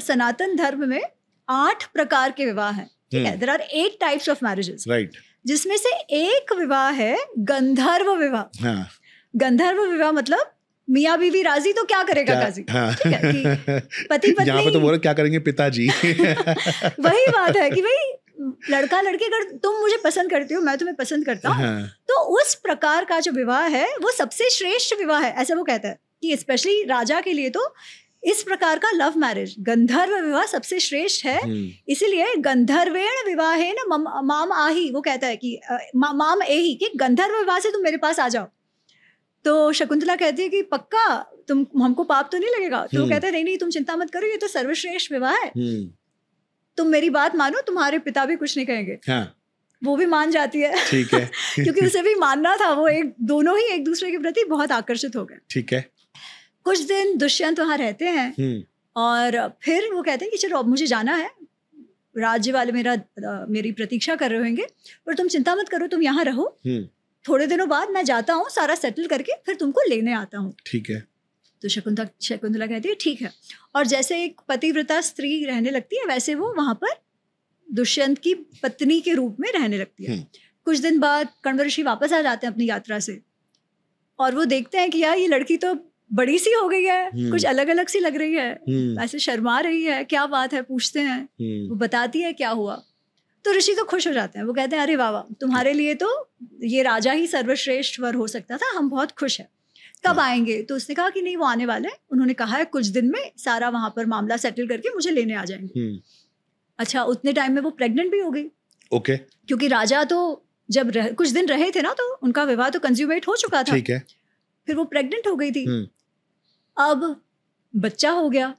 सनातन धर्म में 8 प्रकार के विवाह हैं। ठीक है, there are 8 types of marriages, right, जिसमें से एक विवाह है गंधर्व विवाह। गंधर्व विवाह मतलब मियाँ बीवी राजी तो क्या करेगा काजी। ठीक है कि पति पत्नी, यहाँ पे तो बोल क्या करेंगे पिताजी। वही बात है कि भाई लड़का लड़की, अगर तुम मुझे पसंद करती हो, मैं तुम्हें पसंद करता हूँ, तो उस प्रकार का जो विवाह है वो सबसे श्रेष्ठ विवाह है, ऐसा वो कहता है कि स्पेशली राजा के लिए तो इस प्रकार का लव मैरिज गंधर्व विवाह सबसे श्रेष्ठ है। इसीलिए गंधर्वेण विवाहेन माम आही, वो कहता है कि माम एही, कि गंधर्व विवाह से तुम मेरे पास आ जाओ। तो शकुंतला कहती है कि पक्का तुम, हमको पाप तो नहीं लगेगा। तो वो कहते हैं नहीं तुम चिंता मत करो, ये तो सर्वश्रेष्ठ विवाह है, तुम मेरी बात मानो, तुम्हारे पिता भी कुछ नहीं कहेंगे। वो भी मान जाती है। ठीक है। क्योंकि उसे भी मानना था, वो दोनों ही एक दूसरे के प्रति बहुत आकर्षित हो गए। ठीक है। कुछ दिन दुष्यंत वहां रहते हैं और फिर वो कहते हैं कि चलो अब मुझे जाना है, राज्य वाले मेरी प्रतीक्षा कर रहे होंगे, पर तुम चिंता मत करो, तुम यहाँ रहो, थोड़े दिनों बाद मैं जाता हूँ सारा सेटल करके, फिर तुमको लेने आता हूँ। ठीक है। तो शकुंतला कहती है ठीक है, और जैसे एक पतिव्रता स्त्री रहने लगती है, वैसे वो वहां पर दुष्यंत की पत्नी के रूप में रहने लगती है। कुछ दिन बाद कण्व ऋषि वापस आ जाते हैं अपनी यात्रा से, और वो देखते हैं कि यार ये लड़की तो बड़ी सी हो गई है, कुछ अलग अलग सी लग रही है, ऐसे शर्मा रही है, क्या बात है, पूछते हैं। वो बताती है क्या हुआ, तो ऋषि तो खुश हो जाते हैं। वो कहते हैं अरे वाह वाह, तुम्हारे लिए तो ये राजा ही सर्वश्रेष्ठ वर हो सकता था, हम बहुत खुश हैं, कब आएंगे। तो उसने कहा कि नहीं वो आने वाले हैं, उन्होंने कहा है कुछ दिन में सारा वहां पर मामला सेटल करके मुझे लेने आ जाएंगे। अच्छा, उतने टाइम में वो प्रेग्नेंट भी हो गई। ओके। क्योंकि राजा तो जब कुछ दिन रहे थे ना, तो उनका विवाह तो कंज्यूमेट हो चुका था। ठीक है। फिर वो प्रेग्नेंट हो गई थी। अब बच्चा हो गया,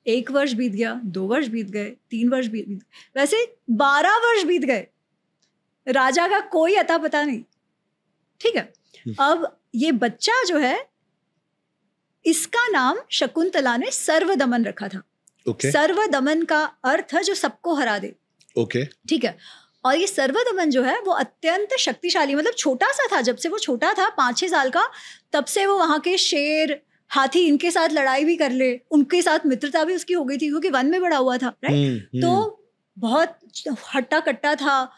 1 वर्ष बीत गया, 2 वर्ष बीत गए, 3 वर्ष बीत गए, वैसे 12 वर्ष बीत गए, राजा का कोई अता पता नहीं। ठीक है। अब ये बच्चा जो है, इसका नाम शकुंतला ने सर्वदमन रखा था। सर्वदमन का अर्थ है जो सबको हरा दे। ठीक है। और ये सर्वदमन जो है वो अत्यंत शक्तिशाली, मतलब छोटा सा था, जब से वो छोटा था 5-6 साल का, तब से वो वहां के शेर, हाथी, इनके साथ लड़ाई भी कर ले, उनके साथ मित्रता भी उसकी हो गई थी, क्योंकि वन में बड़ा हुआ था। राइट। तो बहुत हट्टा कट्टा था,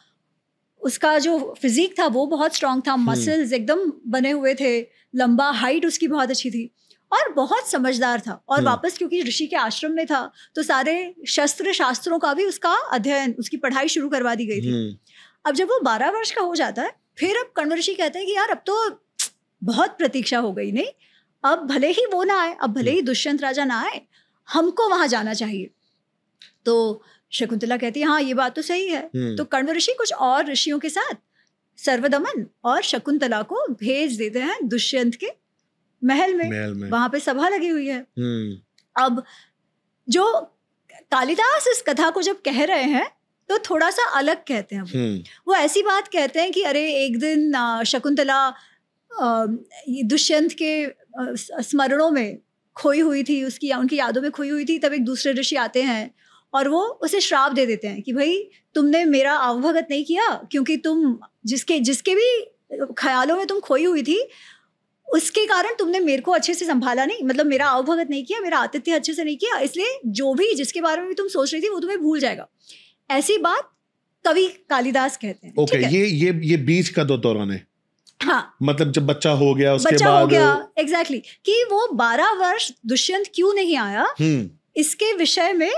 उसका जो फिजिक था वो बहुत स्ट्रांग था, मसल्स एकदम बने हुए थे, लंबा, हाइट उसकी बहुत अच्छी थी, और बहुत समझदार था। और वापस क्योंकि ऋषि के आश्रम में था, तो सारे शस्त्र शास्त्रों का भी उसका अध्ययन, उसकी पढ़ाई शुरू करवा दी गई थी। अब जब वो 12 वर्ष का हो जाता है, फिर अब कण्व ऋषि कहते हैं कि यार अब तो बहुत प्रतीक्षा हो गई, नहीं अब भले ही वो ना आए, अब भले ही दुष्यंत राजा ना आए, हमको वहां जाना चाहिए। तो शकुंतला कहती है हाँ ये बात तो सही है। तो कण्व ऋषि कुछ और ऋषियों के साथ सर्वदमन और शकुंतला को भेज देते हैं दुष्यंत के महल में। वहां पे सभा लगी हुई है। अब जो कालिदास इस कथा को जब कह रहे हैं तो थोड़ा सा अलग कहते हैं। वो ऐसी बात कहते हैं कि अरे एक दिन शकुंतला दुष्यंत के स्मरणों में खोई हुई थी उसकी, या उनकी यादों में खोई हुई थी, तब एक दूसरे ऋषि आते हैं और वो उसे श्राप दे देते हैं कि भाई तुमने मेरा आवभगत नहीं किया, क्योंकि तुम जिसके भी ख्यालों में तुम खोई हुई थी उसके कारण तुमने मेरे को अच्छे से संभाला नहीं, मतलब मेरा आवभगत नहीं किया, मेरा आतिथ्य अच्छे से नहीं किया, इसलिए जो भी जिसके बारे में भी तुम सोच रही थी वो तुम्हें भूल जाएगा। ऐसी बात कवि कालिदास कहते हैं। ओके, ये बीच का दौरान है। हाँ, मतलब जब बच्चा हो गया उसके बच्चा बाद हो गया, एग्जैक्टली कि वो 12 वर्ष दुष्यंत क्यों नहीं आया, इसके विषय में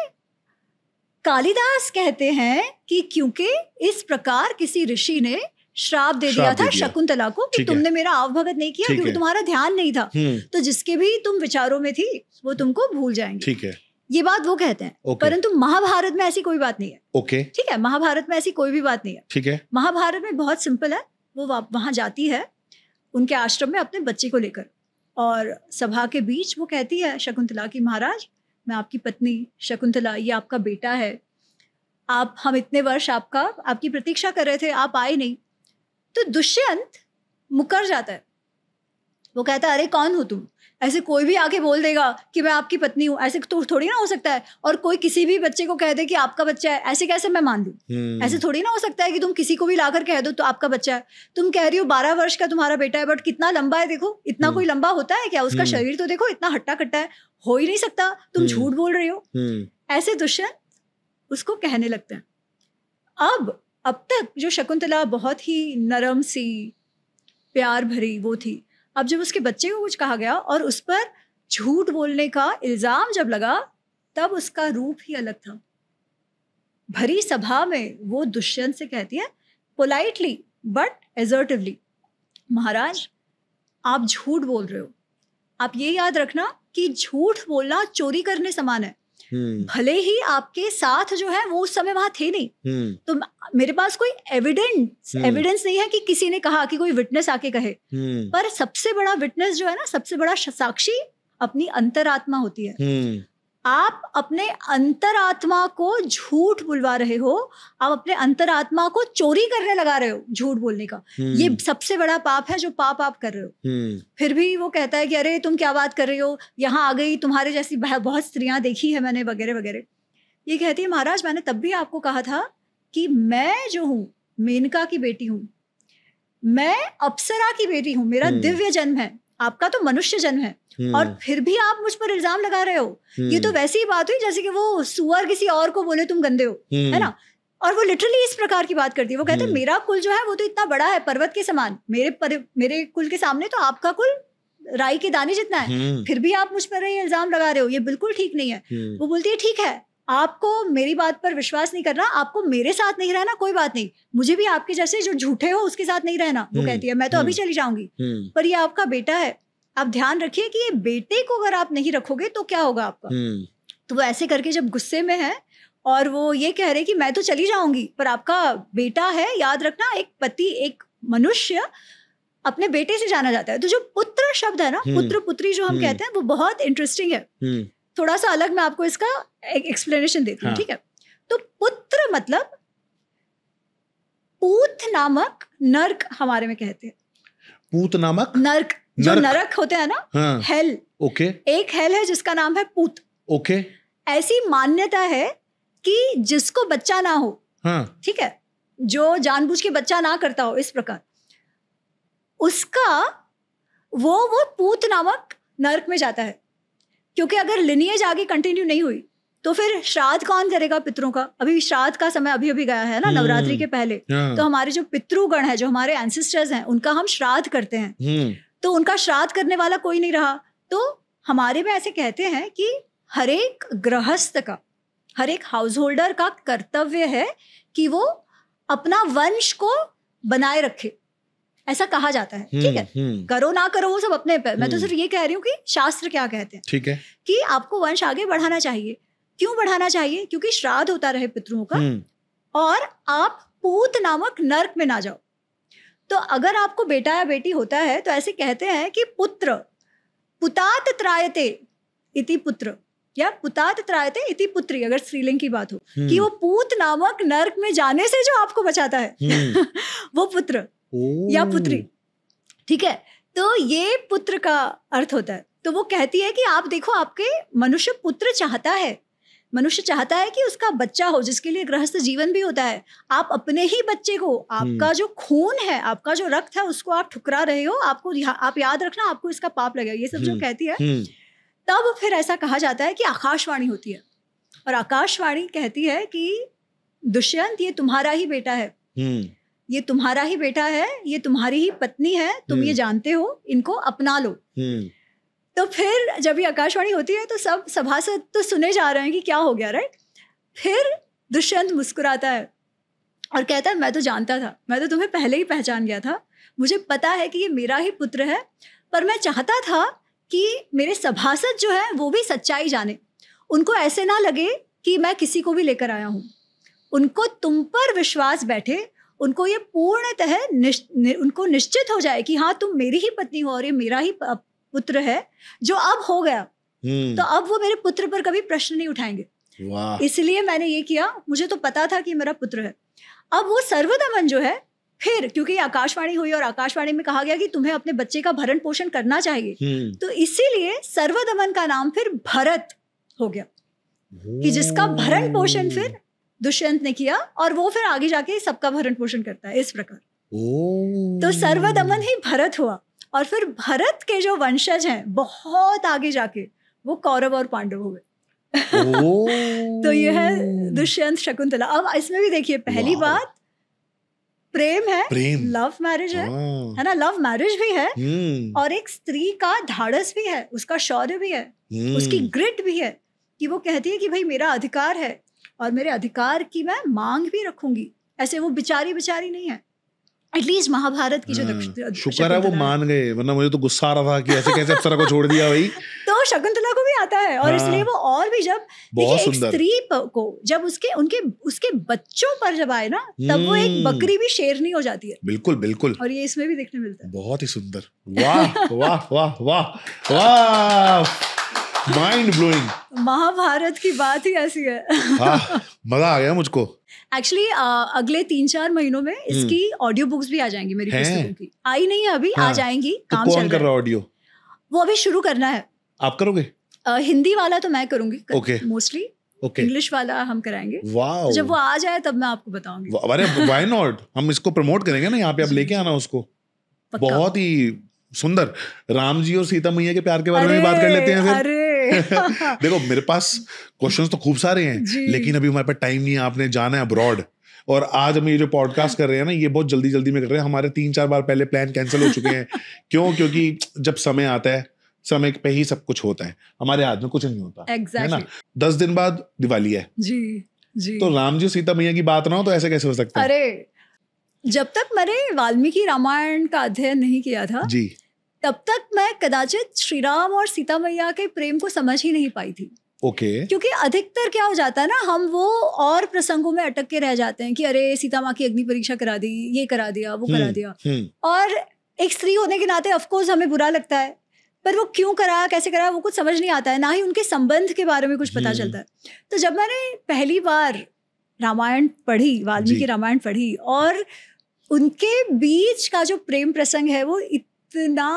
कालिदास कहते हैं कि क्योंकि इस प्रकार किसी ऋषि ने श्राप दे दिया था शकुंतला को कि तुमने मेरा आवभगत नहीं किया, क्योंकि तुम्हारा ध्यान नहीं था, तो जिसके भी तुम विचारों में थी वो तुमको भूल जाएंगे। ठीक है, ये बात वो कहते हैं। परंतु महाभारत में ऐसी कोई बात नहीं है। ओके, ठीक है, महाभारत में ऐसी कोई भी बात नहीं है। ठीक है, महाभारत में बहुत सिंपल है। वो वहां जाती है उनके आश्रम में अपने बच्चे को लेकर, और सभा के बीच वो कहती है शकुंतला की, महाराज मैं आपकी पत्नी शकुंतला, ये आपका बेटा है, हम इतने वर्ष आपकी प्रतीक्षा कर रहे थे, आप आए नहीं। तो दुष्यंत मुकर जाता है। वो कहता है अरे कौन हो तुम, ऐसे कोई भी आके बोल देगा कि मैं आपकी पत्नी हूँ, ऐसे तो थोड़ी ना हो सकता है। और कोई किसी भी बच्चे को कह दे कि आपका बच्चा है, ऐसे कैसे मैं मान लूँ? ऐसे थोड़ी ना हो सकता है कि तुम किसी को भी लाकर कह दो तो आपका बच्चा है। तुम कह रही हो 12 वर्ष का तुम्हारा बेटा है, बट कितना लंबा है देखो, इतना कोई लंबा होता है क्या? उसका शरीर तो देखो इतना हट्टा कट्टा है, हो ही नहीं सकता, तुम झूठ बोल रही हो। ऐसे दुष्यंत उसको कहने लगते हैं। अब तक जो शकुंतला बहुत ही नरम सी, प्यार भरी वो थी, अब जब उसके बच्चे को कुछ कहा गया और उस पर झूठ बोलने का इल्जाम जब लगा, तब उसका रूप ही अलग था। भरी सभा में वो दुष्यंत से कहती है पोलाइटली बट एजर्टिवली, महाराज आप झूठ बोल रहे हो। आप ये याद रखना कि झूठ बोलना चोरी करने समान है। भले ही आपके साथ जो है वो उस समय वहां थे नहीं, तो मेरे पास कोई एविडेंस नहीं है कि किसी ने कहा, कि कोई विटनेस आके कहे, पर सबसे बड़ा विटनेस जो है ना, सबसे बड़ा साक्षी अपनी अंतरात्मा होती है। आप अपने अंतरात्मा को झूठ बुलवा रहे हो, आप अपने अंतरात्मा को चोरी करने लगा रहे हो झूठ बोलने का। ये सबसे बड़ा पाप है जो पाप आप कर रहे हो। फिर भी वो कहता है कि अरे तुम क्या बात कर रही हो, यहाँ आ गई, तुम्हारे जैसी बहुत स्त्रियां देखी है मैंने, वगैरह वगैरह। ये कहती है महाराज मैंने तब भी आपको कहा था कि मैं जो हूँ मेनका की बेटी हूँ, मैं अप्सरा की बेटी हूँ, मेरा दिव्य जन्म है, आपका तो मनुष्य जन्म है, और फिर भी आप मुझ पर इल्जाम लगा रहे हो। ये तो वैसी ही बात हुई जैसे कि वो सुअर किसी और को बोले तुम गंदे हो, है ना। और वो लिटरली इस प्रकार की बात करती है। वो कहते हैं मेरा कुल जो है वो तो इतना बड़ा है, पर्वत के समान, मेरे कुल के सामने तो आपका कुल राई के दाने जितना है, फिर भी आप मुझ पर ये इल्जाम लगा रहे हो, ये बिल्कुल ठीक नहीं है। वो बोलती है ठीक है, आपको मेरी बात पर विश्वास नहीं करना, आपको मेरे साथ नहीं रहना, कोई बात नहीं, मुझे भी आपके जैसे जो झूठे हो उसके साथ नहीं रहना। वो कहती है मैं तो अभी चली जाऊंगी, पर ये आपका बेटा है, आप ध्यान रखिए कि ये बेटे को अगर आप नहीं रखोगे तो क्या होगा आपका। तो वो ऐसे करके जब गुस्से में है और वो ये कह रहे कि मैं तो चली जाऊंगी, पर आपका बेटा है, याद रखना, एक पति, एक मनुष्य अपने बेटे से जाना जाता है। तो जो पुत्र शब्द है ना, पुत्र पुत्री जो हम कहते हैं, वो बहुत इंटरेस्टिंग है। थोड़ा सा अलग मैं आपको इसका एक्सप्लेनेशन देती हूँ, ठीक है। तो पुत्र मतलब पूत नामक नर्क हमारे में कहते हैं। पूत नामक नर्क, जो नरक होते हैं ना, हाँ, हेल। ओके। एक हेल है जिसका नाम है पूत। ओके। ऐसी मान्यता है कि जिसको बच्चा ना हो, हाँ, ठीक है, जो जानबूझ के बच्चा ना करता हो इस प्रकार, उसका वो पूत नामक नरक में जाता है। क्योंकि अगर लिनिएज आगे कंटिन्यू नहीं हुई तो फिर श्राद्ध कौन करेगा पितरों का? अभी श्राद्ध का समय अभी गया है ना, नवरात्रि के पहले। तो हमारे जो पितृगण है, जो हमारे एंसेस्टर्स हैं, उनका हम श्राद्ध करते हैं, तो उनका श्राद्ध करने वाला कोई नहीं रहा। तो हमारे में ऐसे कहते हैं कि हर एक गृहस्थ का, हर एक हाउस होल्डर का कर्तव्य है कि वो अपना वंश को बनाए रखे, ऐसा कहा जाता है। ठीक है, करो ना करो वो सब अपने पे, मैं तो सिर्फ ये कह रही हूँ कि शास्त्र क्या कहते हैं, ठीक है, कि आपको वंश आगे बढ़ाना चाहिए। क्यों बढ़ाना चाहिए? क्योंकि श्राद्ध होता रहे पितरों का, और आप पूत नामक नर्क में ना जाओ। तो अगर आपको बेटा या बेटी होता है तो ऐसे कहते हैं कि पुत्र पुतात त्रायते इति पुत्र, या पुतात त्रायते इति पुत्री, अगर स्त्रीलिंग की बात हो, कि वो पूत नामक नर्क में जाने से जो आपको बचाता है वो पुत्र या पुत्री। ठीक है, तो ये पुत्र का अर्थ होता है। तो वो कहती है कि आप देखो, आपके मनुष्य पुत्र चाहता है, मनुष्य चाहता है कि उसका बच्चा हो, जिसके लिए गृहस्थ जीवन भी होता है। आप अपने ही बच्चे को, आपका जो खून है, आपका जो रक्त है, उसको आप ठुकरा रहे हो। आप याद रखना, आपको इसका पाप लगेगा। ये सब जो कहती है, तब फिर ऐसा कहा जाता है कि आकाशवाणी होती है, और आकाशवाणी कहती है कि दुष्यंत, ये तुम्हारा ही बेटा है, ये तुम्हारा ही बेटा है, ये तुम्हारी ही पत्नी है, तुम ये जानते हो, इनको अपना लो। तो फिर जब ये आकाशवाणी होती है तो सब सभासद तो सुने जा रहे हैं कि क्या हो गया, राइट। फिर दुष्यंत मुस्कुराता है और कहता है, मैं तो जानता था, मैं तो तुम्हें पहले ही पहचान गया था, मुझे पता है कि ये मेरा ही पुत्र है, पर मैं चाहता था कि मेरे सभासद जो है वो भी सच्चाई जाने, उनको ऐसे ना लगे कि मैं किसी को भी लेकर आया हूँ, उनको तुम पर विश्वास बैठे, उनको ये पूर्णतः उनको निश्चित हो जाए कि हाँ, तुम मेरी ही पत्नी हो और ये मेरा ही पुत्र है, जो अब हो गया। तो अब वो मेरे पुत्र पर कभी प्रश्न नहीं उठाएंगे। इसलिए मैंने ये किया, मुझे तो पता था कि मेरा पुत्र है। अब वो सर्वदमन जो है, फिर क्योंकि आकाशवाणी हुई और आकाशवाणी में कहा गया कि तुम्हें अपने बच्चे का भरण पोषण करना चाहिए, तो इसीलिए सर्वदमन का नाम फिर भरत हो गया, कि जिसका भरण पोषण फिर दुष्यंत ने किया, और वो फिर आगे जाके सबका भरण पोषण करता है इस प्रकार। तो सर्वदमन ही भरत हुआ, और फिर भरत के जो वंशज हैं बहुत आगे जाके वो कौरव और पांडव हुए। तो ये है दुष्यंत शकुंतला। अब इसमें भी देखिए, पहली बात प्रेम है, लव मैरिज है ना, लव मैरिज भी है, और एक स्त्री का धाड़स भी है, उसका शौर्य भी है, उसकी ग्रिट भी है, कि वो कहती है कि भाई मेरा अधिकार है और मेरे अधिकार की मैं मांग भी रखूंगी। ऐसे वो बिचारी नहीं है, एटलीस्ट महाभारत की जो शुक्र है वो मान गए, वरना मुझे तो गुस्सा आ रहा था कि ऐसे कैसे अप्सरा को छोड़ दिया भाई। तो शकुंतला को भी आता है, और इसलिए वो और भी, जब देखिए एक स्त्री को जब उसके बच्चों पर जब आए ना, तब वो एक बकरी भी शेरनी हो जाती है। बिल्कुल बिल्कुल, और ये इसमें भी देखने मिलता है। बहुत ही सुंदर, वाह वाह वाह वाह वाह, माइंड ब्लोइंग। महाभारत की बात ही ऐसी है। हाँ, मजा आ गया मुझको। एक्चुअली अगले 3-4 महीनों में इसकी ऑडियो बुक्स भी आ जाएंगी मेरी पुस्तकों की। आई नहीं है अभी, आ जाएंगी। तो काम कौन कर रहा है ऑडियो? वो अभी शुरू करना है। आप करोगे? हिंदी वाला तो मैं करूंगी मोस्टली, इंग्लिश वाला हम कराएंगे। वाह, जब वो आ जाए तब मैं आपको बताऊंगी। अरे व्हाई नॉट, हम इसको प्रमोट करेंगे ना यहाँ पे, आप लेके आना उसको। बहुत ही सुंदर। राम जी और सीता मैया के प्यार के बारे में बात कर लेते हैं फिर। देखो मेरे पास क्वेश्चंस तो खूब सारे हैं, लेकिन अभी हमारे पास टाइम नहीं है, आपने जाना है अब्रॉड। और आज हम ये जो पॉडकास्ट कर रहे हैं ना, ये बहुत जल्दी जल्दी में कर रहे हैं। हमारे 3-4 बार पहले प्लान कैंसिल हो चुके हैं। क्यों? क्योंकि जब समय आता है, समय पे ही सब कुछ होता है, हमारे हाथ में कुछ नहीं होता। है ना? 10 दिन बाद दिवाली है जी। तो राम जी सीता मैया की बात ना हो तो ऐसे कैसे हो सकता है? अरे, जब तक मैंने वाल्मीकि रामायण का अध्ययन नहीं किया था जी, तब तक मैं कदाचित श्री राम और सीता मैया के प्रेम को समझ ही नहीं पाई थी। क्योंकि अधिकतर क्या हो जाता है ना, हम वो और प्रसंगों में अटक के रह जाते हैं कि अरे सीता माँ की अग्नि परीक्षा करा दी, ये करा दिया, वो करा दिया। और एक स्त्री होने के नाते ऑफकोर्स हमें बुरा लगता है, पर वो क्यों कराया, कैसे कराया, वो कुछ समझ नहीं आता है, ना ही उनके संबंध के बारे में कुछ पता चलता है। तो जब मैंने पहली बार रामायण पढ़ी, वाल्मीकि रामायण पढ़ी, और उनके बीच का जो प्रेम प्रसंग है वो इतना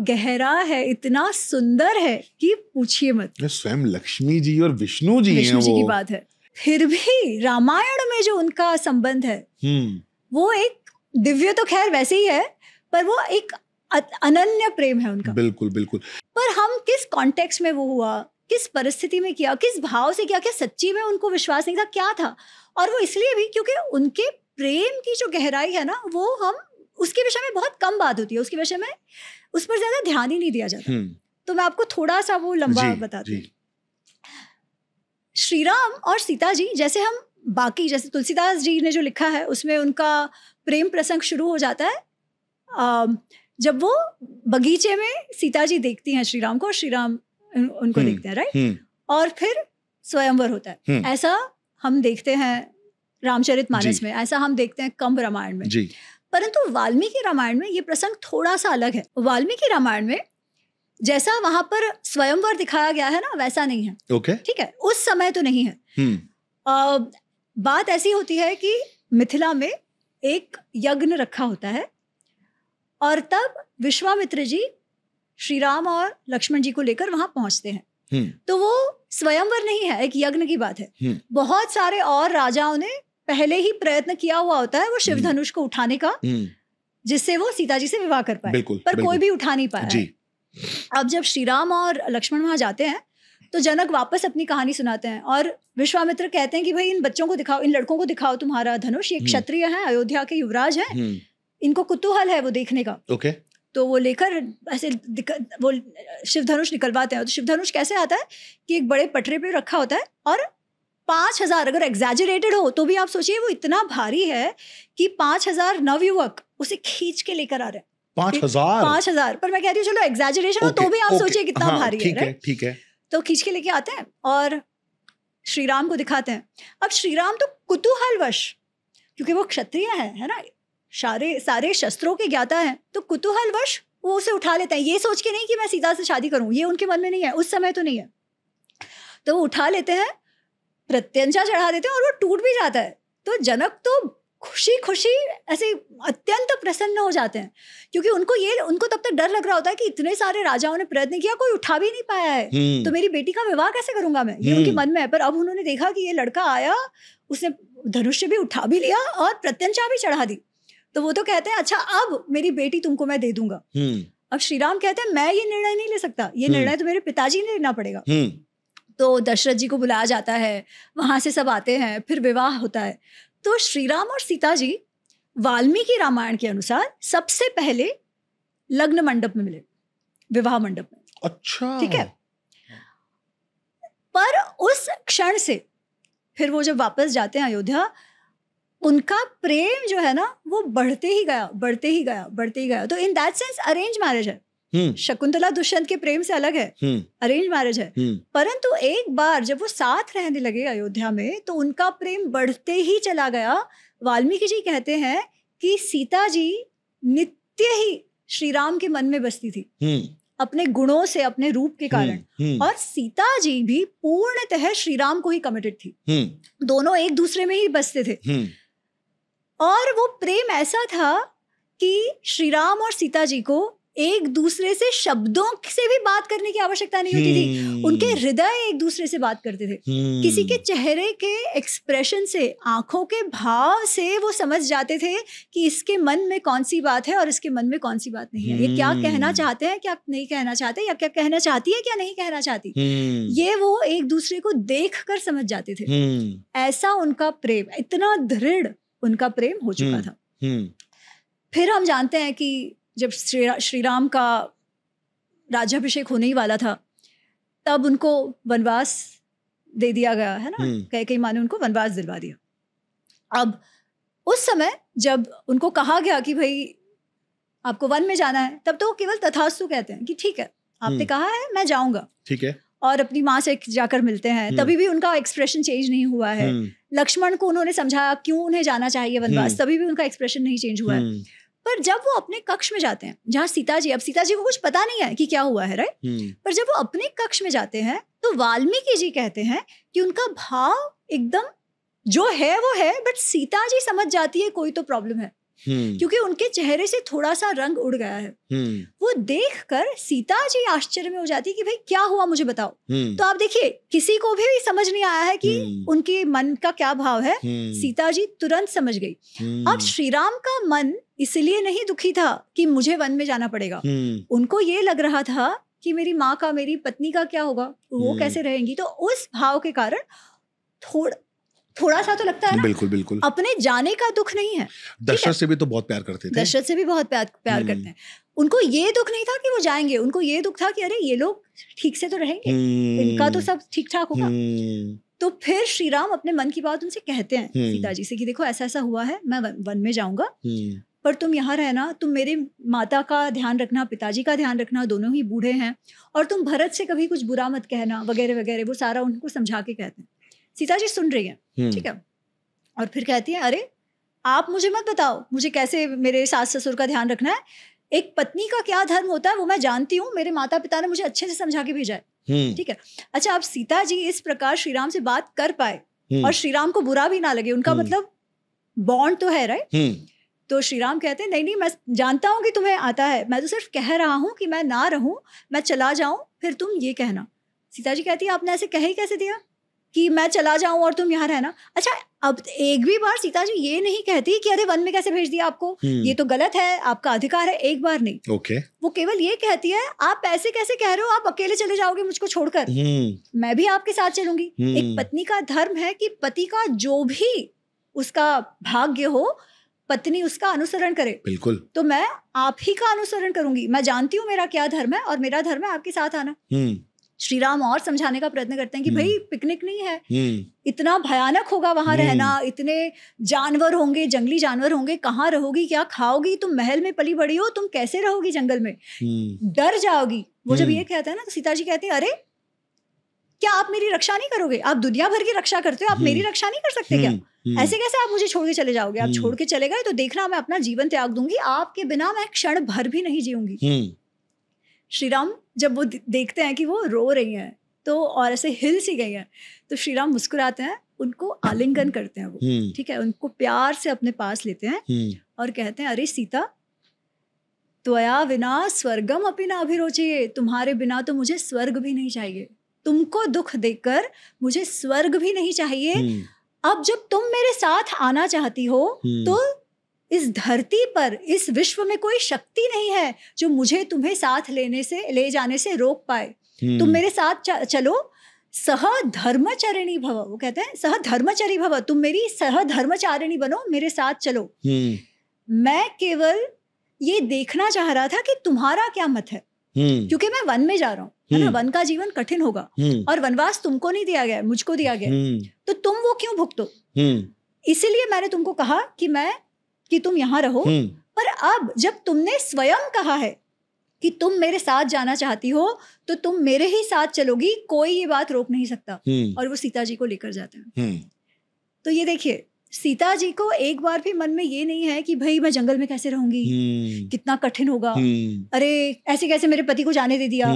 गहरा है, इतना सुंदर है कि पूछिए मत। स्वयं लक्ष्मी जी और विष्णु जी हैं वो। की बात है। फिर भी रामायण में जो उनका संबंध है वो एक दिव्य, तो खैर वैसे ही है, पर वो एक अनन्य प्रेम है उनका। बिल्कुल बिल्कुल। पर हम किस कॉन्टेक्स्ट में वो हुआ, किस परिस्थिति में किया, किस भाव से किया, क्या सच्ची में उनको विश्वास नहीं था, क्या था? और वो इसलिए भी क्योंकि उनके प्रेम की जो गहराई है ना, वो हम उसके विषय में बहुत कम बात होती है, उसके विषय में उस पर ज्यादा ध्यान ही नहीं दिया जाता। तो मैं आपको थोड़ा सा वो लंबा बताती हूँ। श्री राम और सीता जी, जैसे हम बाकी, जैसे तुलसीदास जी ने जो लिखा है उसमें उनका प्रेम प्रसंग शुरू हो जाता है जब वो बगीचे में सीता जी देखती हैं श्री राम को और श्री राम उनको देखते हैं, राइट? और फिर स्वयंवर होता है। ऐसा हम देखते हैं रामचरितमानस में, ऐसा हम देखते हैं कंब रामायण में। परंतु वाल्मीकि रामायण में ये प्रसंग थोड़ा सा अलग है। वाल्मीकि रामायण में जैसा वहां पर स्वयंवर दिखाया गया है ना, वैसा नहीं है। ठीक है, उस समय तो नहीं है। बात ऐसी होती है कि मिथिला में एक यज्ञ रखा होता है, और तब विश्वामित्र जी श्री राम और लक्ष्मण जी को लेकर वहां पहुंचते हैं। तो वो स्वयंवर नहीं है, एक यज्ञ की बात है। बहुत सारे और राजाओं ने पहले ही प्रयत्न किया हुआ होता है वो शिव धनुष को उठाने का, जिससे वो सीता जी से विवाह कर पाए, पर कोई भी उठा नहीं पाया। अब जब श्री राम और लक्ष्मण वहां जाते हैं तो जनक वापस अपनी कहानी सुनाते हैं और विश्वामित्र कहते हैं कि भाई इन बच्चों को दिखाओ, इन लड़कों को दिखाओ तुम्हारा धनुष, ये क्षत्रिय हैं, अयोध्या के युवराज हैं, इनको कुतूहल है वो देखने का। तो वो लेकर ऐसे वो शिव धनुष निकलवाते हैं। तो शिव धनुष कैसे आता है कि एक बड़े पटरे पे रखा होता है और 5,000, अगर एग्जैजरेटेड हो तो भी आप सोचिए वो इतना भारी है कि 5,000 नवयुवक उसे खींच के लेकर आ रहे हैं। 5,000, पर मैं कह रही हूँ चलो एग्जैजरेशन हो तो भी आप सोचिए कितना भारी है। ठीक है। तो खींच के लेके आते हैं और श्री राम को दिखाते हैं। अब श्री राम तो कुतूहलवश, क्योंकि वो क्षत्रिय है ना, सारे शस्त्रों के ज्ञाता हैं, तो कुतूहलवश वो उसे उठा लेते हैं, ये सोच के नहीं कि मैं सीता से शादी करूं, ये उनके मन में नहीं है, उस समय तो नहीं है। तो वो उठा लेते हैं, प्रत्यंचा चढ़ा देते हैं और वो टूट भी जाता है। तो जनक तो खुशी खुशी ऐसे अत्यंत प्रसन्न हो जाते हैं, क्योंकि उनको तब तक डर लग रहा होता है कि इतने सारे राजाओं ने प्रयत्न किया, कोई उठा भी नहीं पाया है, तो मेरी बेटी का विवाह कैसे करूंगा मैं, ये उनके मन में है। पर अब उन्होंने देखा कि ये लड़का आया, उसने धनुष्य भी उठा भी लिया और प्रत्यंचा भी चढ़ा दी, तो वो तो कहते हैं अच्छा अब मेरी बेटी तुमको मैं दे दूंगा। अब श्री राम कहते हैं मैं ये निर्णय नहीं ले सकता, ये निर्णय तो मेरे पिताजी ने लेना पड़ेगा। तो दशरथ जी को बुलाया जाता है, वहां से सब आते हैं, फिर विवाह होता है। तो श्री राम और सीता जी वाल्मीकि रामायण के अनुसार सबसे पहले लग्न मंडप में मिले, विवाह मंडप में। अच्छा, ठीक है। पर उस क्षण से फिर वो जब वापस जाते हैं अयोध्या, उनका प्रेम जो है ना वो बढ़ते ही गया। तो in that sense arrange marriage है। शकुंतला दुष्यंत के प्रेम से अलग है, अरेंज मैरिज है। परंतु एक बार जब वो साथ रहने लगे अयोध्या में, तो उनका प्रेम बढ़ते ही चला गया। वाल्मीकि जी कहते हैं कि सीता जी नित्य ही श्री राम के मन में बसती थी, अपने गुणों से, अपने रूप के कारण। और सीता जी भी पूर्णतः श्री राम को ही कमिटेड थी, दोनों एक दूसरे में ही बसते थे। और वो प्रेम ऐसा था कि श्री राम और सीता जी को एक दूसरे से शब्दों से भी बात करने की आवश्यकता नहीं होती थी, उनके हृदय एक दूसरे से बात करते थे। किसी के चेहरे के एक्सप्रेशन से, आंखों के भाव से वो समझ जाते थे कि इसके मन में कौन सी बात है और इसके मन में कौन सी बात नहीं है, ये क्या कहना चाहते हैं, क्या नहीं कहना चाहते, या क्या कहना चाहती है, क्या नहीं कहना चाहती, ये वो एक दूसरे को देख कर समझ जाते थे। ऐसा उनका प्रेम, इतना दृढ़ उनका प्रेम हो चुका था। फिर हम जानते हैं कि जब श्री राम का राज्याभिषेक होने ही वाला था, तब उनको वनवास दे दिया गया है ना, कैकेयी माँ ने उनको वनवास दिलवा दिया। अब उस समय जब उनको कहा गया कि भाई आपको वन में जाना है, तब तो वो केवल तथास्तु कहते हैं कि ठीक है आपने कहा है मैं जाऊंगा, ठीक है, और अपनी माँ से जाकर मिलते हैं। तभी भी उनका एक्सप्रेशन चेंज नहीं हुआ है। लक्ष्मण को उन्होंने समझाया क्यों उन्हें जाना चाहिए वनवास, तभी भी उनका एक्सप्रेशन नहीं चेंज हुआ है। पर जब वो अपने कक्ष में जाते हैं, जहाँ सीता जी को कुछ पता नहीं है कि क्या हुआ है, राइट, पर जब वो अपने कक्ष में जाते हैं तो वाल्मीकि जी कहते हैं कि उनका भाव एकदम जो है वो है, बट सीता जी समझ जाती है कोई तो प्रॉब्लम है, क्योंकि उनके चेहरे से थोड़ा सा रंग उड़ गया है। वो देखकर सीता जी आश्चर्य में हो जाती है कि भाई क्या हुआ मुझे बताओ। तो आप देखिए किसी को भी समझ नहीं आया है कि उनके मन का क्या भाव है, सीता जी तुरंत समझ गई। अब श्री राम का मन इसलिए नहीं दुखी था कि मुझे वन में जाना पड़ेगा, उनको ये लग रहा था कि मेरी माँ का, मेरी पत्नी का क्या होगा, वो कैसे रहेंगी। तो उस भाव के कारण थोड़ा सा तो लगता है ना, बिल्कुल बिल्कुल, अपने जाने का दुख नहीं है। दशरथ से भी तो बहुत प्यार करते थे, दशरथ से भी बहुत प्यार करते हैं। उनको ये दुख नहीं था कि वो जाएंगे, उनको ये दुख था कि अरे ये लोग ठीक से तो रहेंगे, इनका तो सब ठीक ठाक होगा। तो फिर श्री राम अपने मन की बात उनसे कहते हैं सीता जी से कि देखो ऐसा ऐसा हुआ है, मैं वन में जाऊंगा, पर तुम यहाँ रहना, तुम मेरे माता का ध्यान रखना, पिताजी का ध्यान रखना, दोनों ही बूढ़े हैं, और तुम भरत से कभी कुछ बुरा मत कहना, वगैरह वगैरह। वो सारा उनको समझा के कहते हैं। सीता जी सुन रही हैं, ठीक है, और फिर कहती है अरे आप मुझे मत बताओ मुझे कैसे मेरे सास ससुर का ध्यान रखना है, एक पत्नी का क्या धर्म होता है वो मैं जानती हूँ, मेरे माता पिता ने मुझे अच्छे से समझा के भेजा है, ठीक है। अच्छा, अब सीता जी इस प्रकार श्री राम से बात कर पाए और श्री राम को बुरा भी ना लगे, उनका मतलब बॉन्ड तो है, राइट। तो श्री राम कहते हैं नहीं नहीं, मैं जानता हूँ कि तुम्हें आता है, मैं तो सिर्फ कह रहा हूँ कि मैं ना रहूं, मैं चला जाऊं, फिर तुम ये कहना। सीता जी कहती है आपने ऐसे कह ही कैसे दिया कि मैं चला जाऊं और तुम यहाँ रहना। अच्छा, अब एक भी बार सीता जी ये नहीं कहती कि अरे वन में कैसे भेज दिया आपको, ये तो गलत है, आपका अधिकार है, एक बार नहीं। ओके। वो केवल ये कहती है आप ऐसे कैसे कह रहे हो, आप अकेले चले जाओगे मुझको छोड़कर, मैं भी आपके साथ चलूंगी। एक पत्नी का धर्म है कि पति का जो भी उसका भाग्य हो, पत्नी उसका अनुसरण करे। बिल्कुल। तो मैं आप ही का अनुसरण करूंगी, मैं जानती हूँ मेरा क्या धर्म है और मेरा धर्म है आपके साथ आना। श्री राम और समझाने का प्रयत्न करते हैं कि भाई पिकनिक नहीं है, इतना भयानक होगा वहां रहना, इतने जानवर होंगे, जंगली जानवर होंगे, कहाँ रहोगी, क्या खाओगी, तुम महल में पली बड़ी हो, तुम कैसे रहोगी जंगल में, डर जाओगी। वो जब ये कहता है ना तो सीता जी कहती है अरे क्या आप मेरी रक्षा नहीं करोगे, आप दुनिया भर की रक्षा करते हो, आप मेरी रक्षा नहीं कर सकते क्या, ऐसे कैसे आप मुझे छोड़ के चले जाओगे, आप छोड़ के चले गए तो देखना मैं अपना जीवन त्याग दूंगी, आपके बिना मैं क्षण भर भी नहीं जीऊंगी। श्री राम जब वो देखते हैं कि वो रो रही हैं तो और ऐसे हिल सी गई हैं, तो श्री राम मुस्कुराते हैं, उनको आलिंगन करते हैं, वो ठीक है, उनको प्यार से अपने पास लेते हैं और कहते हैं अरे सीता, त्वया विना स्वर्गम अपि न अभिरोचये, तुम्हारे बिना तो मुझे स्वर्ग भी नहीं चाहिए, तुमको दुख देकर मुझे स्वर्ग भी नहीं चाहिए। अब जब तुम मेरे साथ आना चाहती हो तो इस धरती पर, इस विश्व में कोई शक्ति नहीं है जो मुझे तुम्हें साथ ले जाने से रोक पाए। तुम मेरे साथ चलो, सह धर्मचरिणी भव, वो कहते हैं सह धर्मचरी भव, तुम मेरी सह धर्मचारिणी बनो, मेरे साथ चलो। मैं केवल ये देखना चाह रहा था कि तुम्हारा क्या मत है, क्योंकि मैं वन में जा रहा हूँ, है ना, वन का जीवन कठिन होगा और वनवास तुमको नहीं दिया गया, मुझको दिया गया, तो तुम वो क्यों भुगतो, इसीलिए मैंने तुमको कहा कि तुम यहाँ रहो। पर अब जब तुमने स्वयं कहा है कि तुम मेरे साथ जाना चाहती हो तो तुम मेरे ही साथ चलोगी, कोई ये बात रोक नहीं सकता। और वो सीता जी को लेकर जाते हैं। तो ये देखिए, सीता जी को एक बार भी मन में ये नहीं है कि भाई मैं जंगल में कैसे रहूंगी, कितना कठिन होगा, अरे ऐसे कैसे मेरे पति को जाने दे दिया,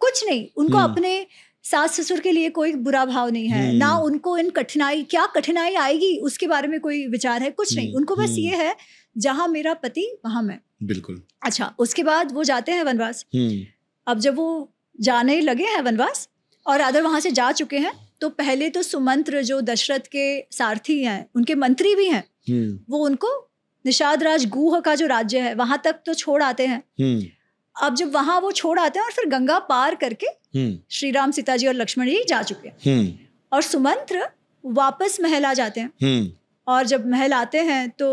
कुछ नहीं। उनको अपने सास ससुर के लिए कोई बुरा भाव नहीं है, ना उनको इन क्या कठिनाई आएगी उसके बारे में कोई विचार है, कुछ नहीं। उनको बस ये है जहां मेरा पति वहां मैं। बिल्कुल। अच्छा, उसके बाद वो जाते हैं वनवास। अब जब वो जाने लगे हैं वनवास और अदर वहां से जा चुके हैं, तो पहले तो सुमंत्र जो दशरथ के सारथी हैं, उनके मंत्री भी हैं, वो उनको निषाद राज गुह का जो राज्य है वहां तक तो छोड़ आते हैं। अब जब वहां वो छोड़ आते हैं और फिर गंगा पार करके श्री राम, सीता जी और लक्ष्मण जी जा चुके हैं और सुमंत्र वापस महल आ जाते हैं। और जब महल आते हैं तो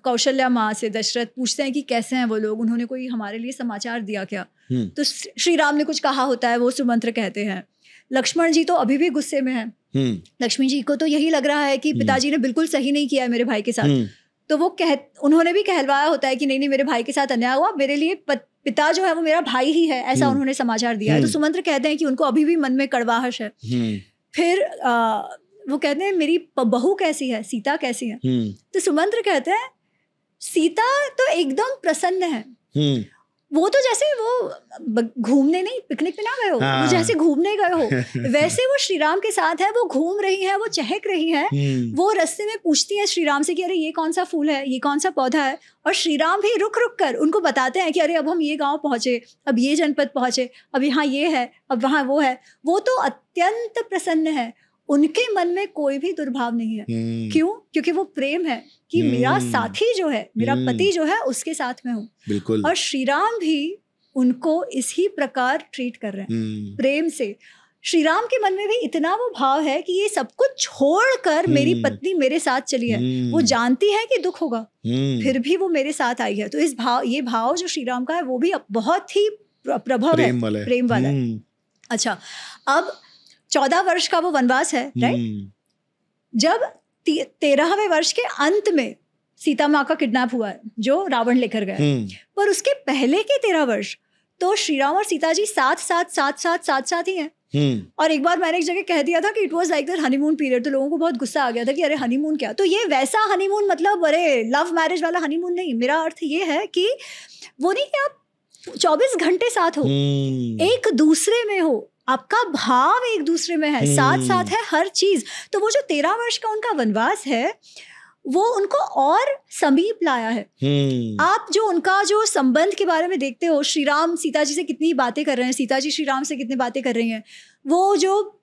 कौशल्या माँ से दशरथ पूछते हैं कि कैसे हैं वो लोग, उन्होंने कोई हमारे लिए समाचार दिया क्या। तो श्री राम ने कुछ कहा होता है, वो सुमंत्र कहते हैं। लक्ष्मण जी तो अभी भी गुस्से में हैं। लक्ष्मण जी को तो यही लग रहा है कि पिताजी ने बिल्कुल सही नहीं किया है मेरे भाई के साथ। तो वो उन्होंने भी कहलवाया होता है कि नहीं नहीं, मेरे भाई के साथ अन्याय हुआ, मेरे लिए पिता जो है वो मेरा भाई ही है, ऐसा उन्होंने समाचार दिया है। तो सुमंत्र कहते हैं कि उनको अभी भी मन में कड़वाहट है। फिर वो कहते हैं मेरी बहू कैसी है, सीता कैसी है। तो सुमंत्र कहते हैं सीता तो एकदम प्रसन्न है, वो तो जैसे वो घूमने नहीं, पिकनिक पे ना गए हो, वो जैसे घूमने गए हो वैसे वो श्री राम के साथ है, वो घूम रही है, वो चहक रही है। वो रास्ते में पूछती है श्री राम से कि अरे ये कौन सा फूल है, ये कौन सा पौधा है, और श्री राम भी रुक रुक कर उनको बताते हैं कि अरे अब हम ये गांव पहुंचे, अब ये जनपद पहुंचे, अब यहाँ ये है, अब वहाँ वो है। वो तो अत्यंत प्रसन्न है, उनके मन में कोई भी दुर्भाव नहीं है। क्यों? क्योंकि वो प्रेम है कि मेरा साथी जो है, मेरा पति जो है, उसके साथ में हूँ। बिल्कुल। और श्री राम भी उनको इसी प्रकार ट्रीट कर रहे हैं, प्रेम से। श्री राम के मन में भी इतना वो भाव है कि ये सब कुछ छोड़कर मेरी पत्नी मेरे साथ चली है, वो जानती है कि दुख होगा, फिर भी वो मेरे साथ आई है। तो ये भाव जो श्री राम का है वो भी बहुत ही प्रभव है, प्रेम वाला है। अच्छा, अब 14 वर्ष का वो वनवास है, राइट। जब 13वें वर्ष के अंत में सीता माँ का किडनैप हुआ है, जो रावण लेकर गया। पर उसके पहले के 13 वर्ष तो श्री राम और सीता जी साथ ही हैं। और एक बार मैंने एक जगह कह दिया था कि it was like their honeymoon period, तो लोगों को बहुत गुस्सा आ गया था कि अरे हनीमून क्या। तो ये वैसा हनीमून, मतलब अरे लव मैरिज वाला हनीमून नहीं। मेरा अर्थ ये है कि वो नहीं कि आप 24 घंटे साथ हो, एक दूसरे में हो, आपका भाव एक दूसरे में है, साथ साथ है हर चीज। तो वो जो 13 वर्ष का उनका वनवास है वो उनको और समीप लाया है। आप जो उनका जो संबंध के बारे में देखते हो, श्री राम सीता जी से कितनी बातें कर रहे हैं, सीता जी श्री राम से कितनी बातें कर रही हैं, वो जो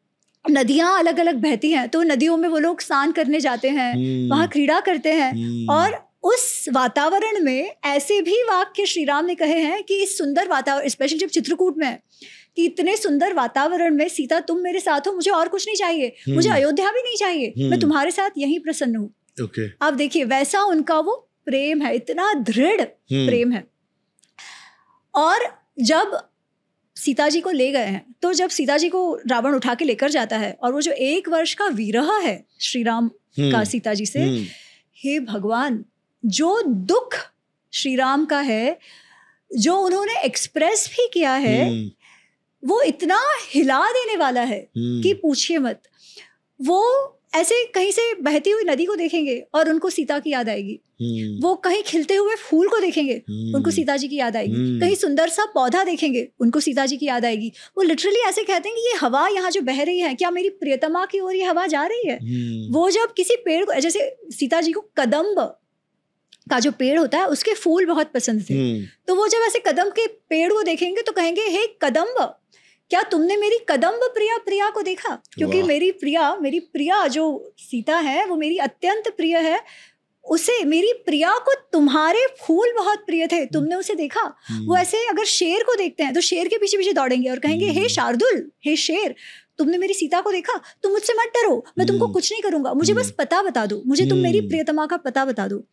नदियां अलग अलग बहती हैं तो नदियों में वो लोग स्नान करने जाते हैं, वहाँ क्रीड़ा करते हैं, और उस वातावरण में ऐसे भी वाक्य श्री राम ने कहे हैं कि इस सुंदर वातावरण, स्पेशली जब चित्रकूट में है, कि इतने सुंदर वातावरण में सीता तुम मेरे साथ हो, मुझे और कुछ नहीं चाहिए, मुझे अयोध्या भी नहीं चाहिए, मैं तुम्हारे साथ यहीं प्रसन्न हूँ। आप देखिए वैसा उनका वो प्रेम है, इतना दृढ़ प्रेम है। और जब सीता जी को ले गए हैं, तो जब सीता जी को रावण उठा के लेकर जाता है, और वो जो 1 वर्ष का विरह है श्री राम का सीता जी से, हे भगवान, जो दुख श्री राम का है, जो उन्होंने एक्सप्रेस भी किया है, वो इतना हिला देने वाला है कि पूछिए मत। वो ऐसे कहीं से बहती हुई नदी को देखेंगे और उनको सीता की याद आएगी, वो कहीं खिलते हुए फूल को देखेंगे, उनको सीता जी की याद आएगी, कहीं सुंदर सा पौधा देखेंगे, उनको सीता जी की याद आएगी। वो लिटरली ऐसे कहते हैं कि ये हवा यहाँ जो बह रही है, क्या मेरी प्रियतमा की ओर ये हवा जा रही है? वो जब किसी पेड़ को, जैसे सीता जी को कदम्ब का जो पेड़ होता है उसके फूल बहुत पसंद थे, तो वो जब ऐसे कदम के पेड़ को देखेंगे तो कहेंगे, हे कदम्ब, क्या तुमने मेरी कदम्ब प्रिया को देखा? क्योंकि मेरी प्रिया जो सीता है वो मेरी अत्यंत प्रिय है, उसे, मेरी प्रिया को तुम्हारे फूल बहुत प्रिय थे, तुमने उसे देखा? वो ऐसे अगर शेर को देखते हैं तो शेर के पीछे पीछे दौड़ेंगे और कहेंगे, हे शार्दुल, हे शेर, तुमने मेरी सीता को देखा? तुम मुझसे मत डरो, मैं तुमको कुछ नहीं करूंगा, मुझे बस पता बता दो, मुझे तुम मेरी प्रियतमा का पता बता दो।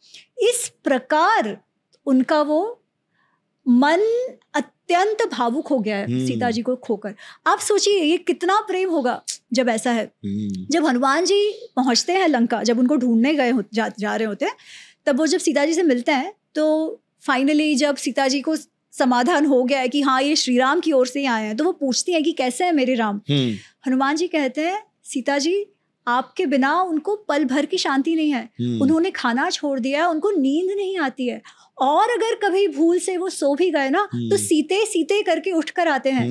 इस प्रकार उनका वो मन अत्यंत भावुक हो गया है सीता जी को खोकर। आप सोचिए ये कितना प्रेम होगा जब ऐसा है। जब हनुमान जी पहुंचते हैं लंका, जब उनको ढूंढने गए जा रहे होते हैं, तब वो जब सीता जी से मिलते हैं तो फाइनली जब सीता जी को समाधान हो गया है कि हाँ ये श्री राम की ओर से ही आए हैं, तो वो पूछती हैं कि कैसे हैं मेरे राम? हनुमान जी कहते हैं, सीता जी आपके बिना उनको पल भर की शांति नहीं है, उन्होंने खाना छोड़ दिया है, उनको नींद नहीं आती है, और अगर कभी भूल से वो सो भी गए ना तो सीते सीते करके उठ कर आते हैं।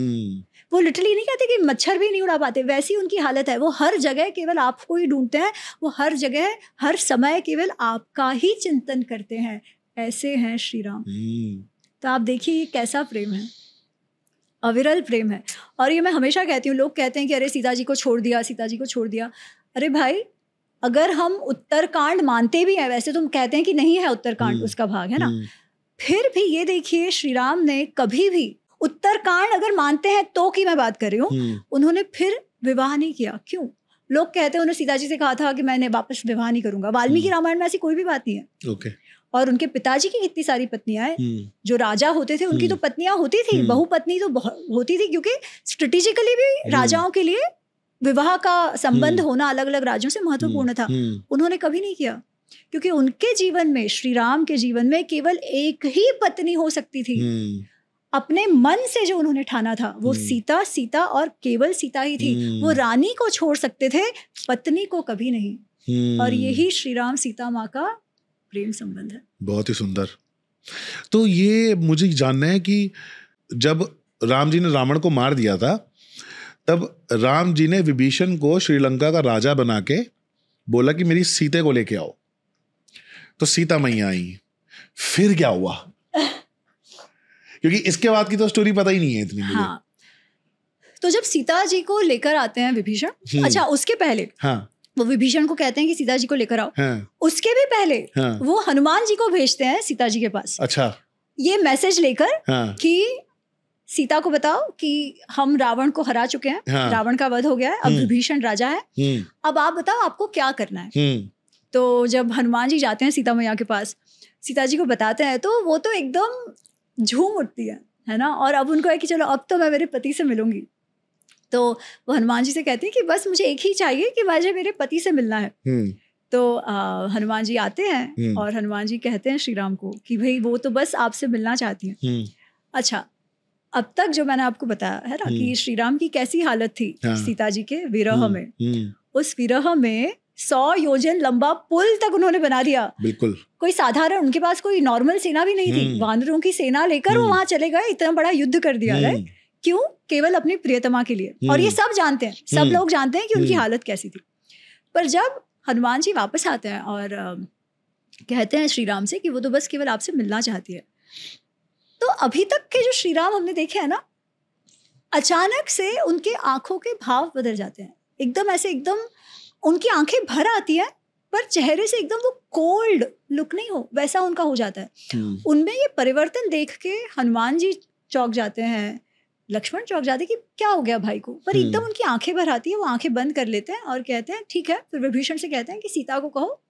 वो लिटरली नहीं कहते कि मच्छर भी नहीं उड़ा पाते, वैसी उनकी हालत है। वो हर जगह केवल आपको ही ढूंढते हैं, वो हर जगह हर समय केवल आपका ही चिंतन करते हैं। ऐसे हैं श्री राम। तो आप देखिए ये कैसा प्रेम है, अविरल प्रेम है। और ये मैं हमेशा कहती हूँ, लोग कहते हैं कि अरे सीता जी को छोड़ दिया, सीता जी को छोड़ दिया। अरे भाई, अगर हम उत्तरकांड मानते भी हैं, वैसे तो हम कहते हैं कि नहीं है उत्तरकांड उसका भाग है ना, फिर भी ये देखिए श्री राम ने कभी भी उत्तरकांड अगर मानते हैं तो की मैं बात कर रही हूँ, उन्होंने फिर विवाह नहीं किया। क्यों? लोग कहते हैं उन्होंने सीता जी से कहा था कि मैंने वापस विवाह नहीं करूंगा। वाल्मीकि रामायण में ऐसी कोई भी बात नहीं है। और उनके पिताजी की कितनी सारी पत्नियां हैं, जो राजा होते थे उनकी तो पत्नियां होती थी, बहुपत्नी तो होती थी, क्योंकि स्ट्रेटेजिकली भी राजाओं के लिए विवाह का संबंध होना अलग अलग राज्यों से महत्वपूर्ण था। उन्होंने कभी नहीं किया, क्योंकि उनके जीवन में, श्री राम के जीवन में केवल एक ही पत्नी हो सकती थी। अपने मन से जो उन्होंने ठाना था वो सीता और केवल सीता ही थी। वो रानी को छोड़ सकते थे, पत्नी को कभी नहीं। और यही श्री राम सीता माँ का प्रेम संबंध है। बहुत ही सुंदर। तो ये मुझे जानना है कि जब राम जी ने रावण को मार दिया था, तब राम जी ने विभीषण को श्रीलंका का राजा बना के बोला कि मेरी सीते को लेके आओ, तो सीता मैया आई। फिर क्या हुआ? क्योंकि इसके बाद की तो स्टोरी पता ही नहीं है इतनी मुझे। हाँ। तो जब सीता जी को लेकर आते हैं विभीषण, अच्छा उसके पहले वो विभीषण को कहते हैं कि सीता जी को लेकर आओ। उसके भी पहले वो हनुमान जी को भेजते हैं सीता जी के पास। अच्छा, ये मैसेज लेकर कि सीता को बताओ कि हम रावण को हरा चुके हैं, रावण का वध हो गया है, अब विभीषण राजा है, अब आप बताओ आपको क्या करना है। तो जब हनुमान जी जाते हैं सीता मैया के पास, सीता जी को बताते हैं, तो वो तो एकदम झूम उठती है ना। और अब उनको है कि चलो अब तो मैं मेरे पति से मिलूंगी। तो वो हनुमान जी से कहती है कि बस मुझे एक ही चाहिए कि मुझे मेरे पति से मिलना है। तो हनुमान जी आते हैं और हनुमान जी कहते हैं श्री राम को कि भाई वो तो बस आपसे मिलना चाहती हैं। अच्छा, अब तक जो मैंने आपको बताया है ना कि श्री राम की कैसी हालत थी सीता जी के विरह में, उस विरह में 100 योजन लंबा पुल तक उन्होंने बना दिया। बिल्कुल कोई साधारण, उनके पास कोई नॉर्मल सेना भी नहीं थी, वानरों की सेना लेकर वो वहां चले गए, इतना बड़ा युद्ध कर दिया है। क्यों? केवल अपनी प्रियतमा के लिए। और ये सब जानते हैं, सब लोग जानते हैं कि उनकी हालत कैसी थी। पर जब हनुमान जी वापस आते हैं और कहते हैं श्री राम से कि वो तो बस केवल आपसे मिलना चाहती है। तो अभी तक के जो श्री राम हमने देखे हैं ना, अचानक से उनके आंखों के भाव बदल जाते हैं, एकदम ऐसे, एकदम उनकी आंखें भर आती हैं पर चेहरे से एकदम वो कोल्ड लुक नहीं हो, वैसा उनका हो जाता है। उनमें ये परिवर्तन देख के हनुमान जी चौंक जाते हैं, लक्ष्मण चौंक जाते हैं कि क्या हो गया भाई को, पर एकदम उनकी आंखें भर आती है, वो आंखें बंद कर लेते हैं और कहते हैं ठीक है। फिर विभीषण से कहते हैं कि सीता को कहो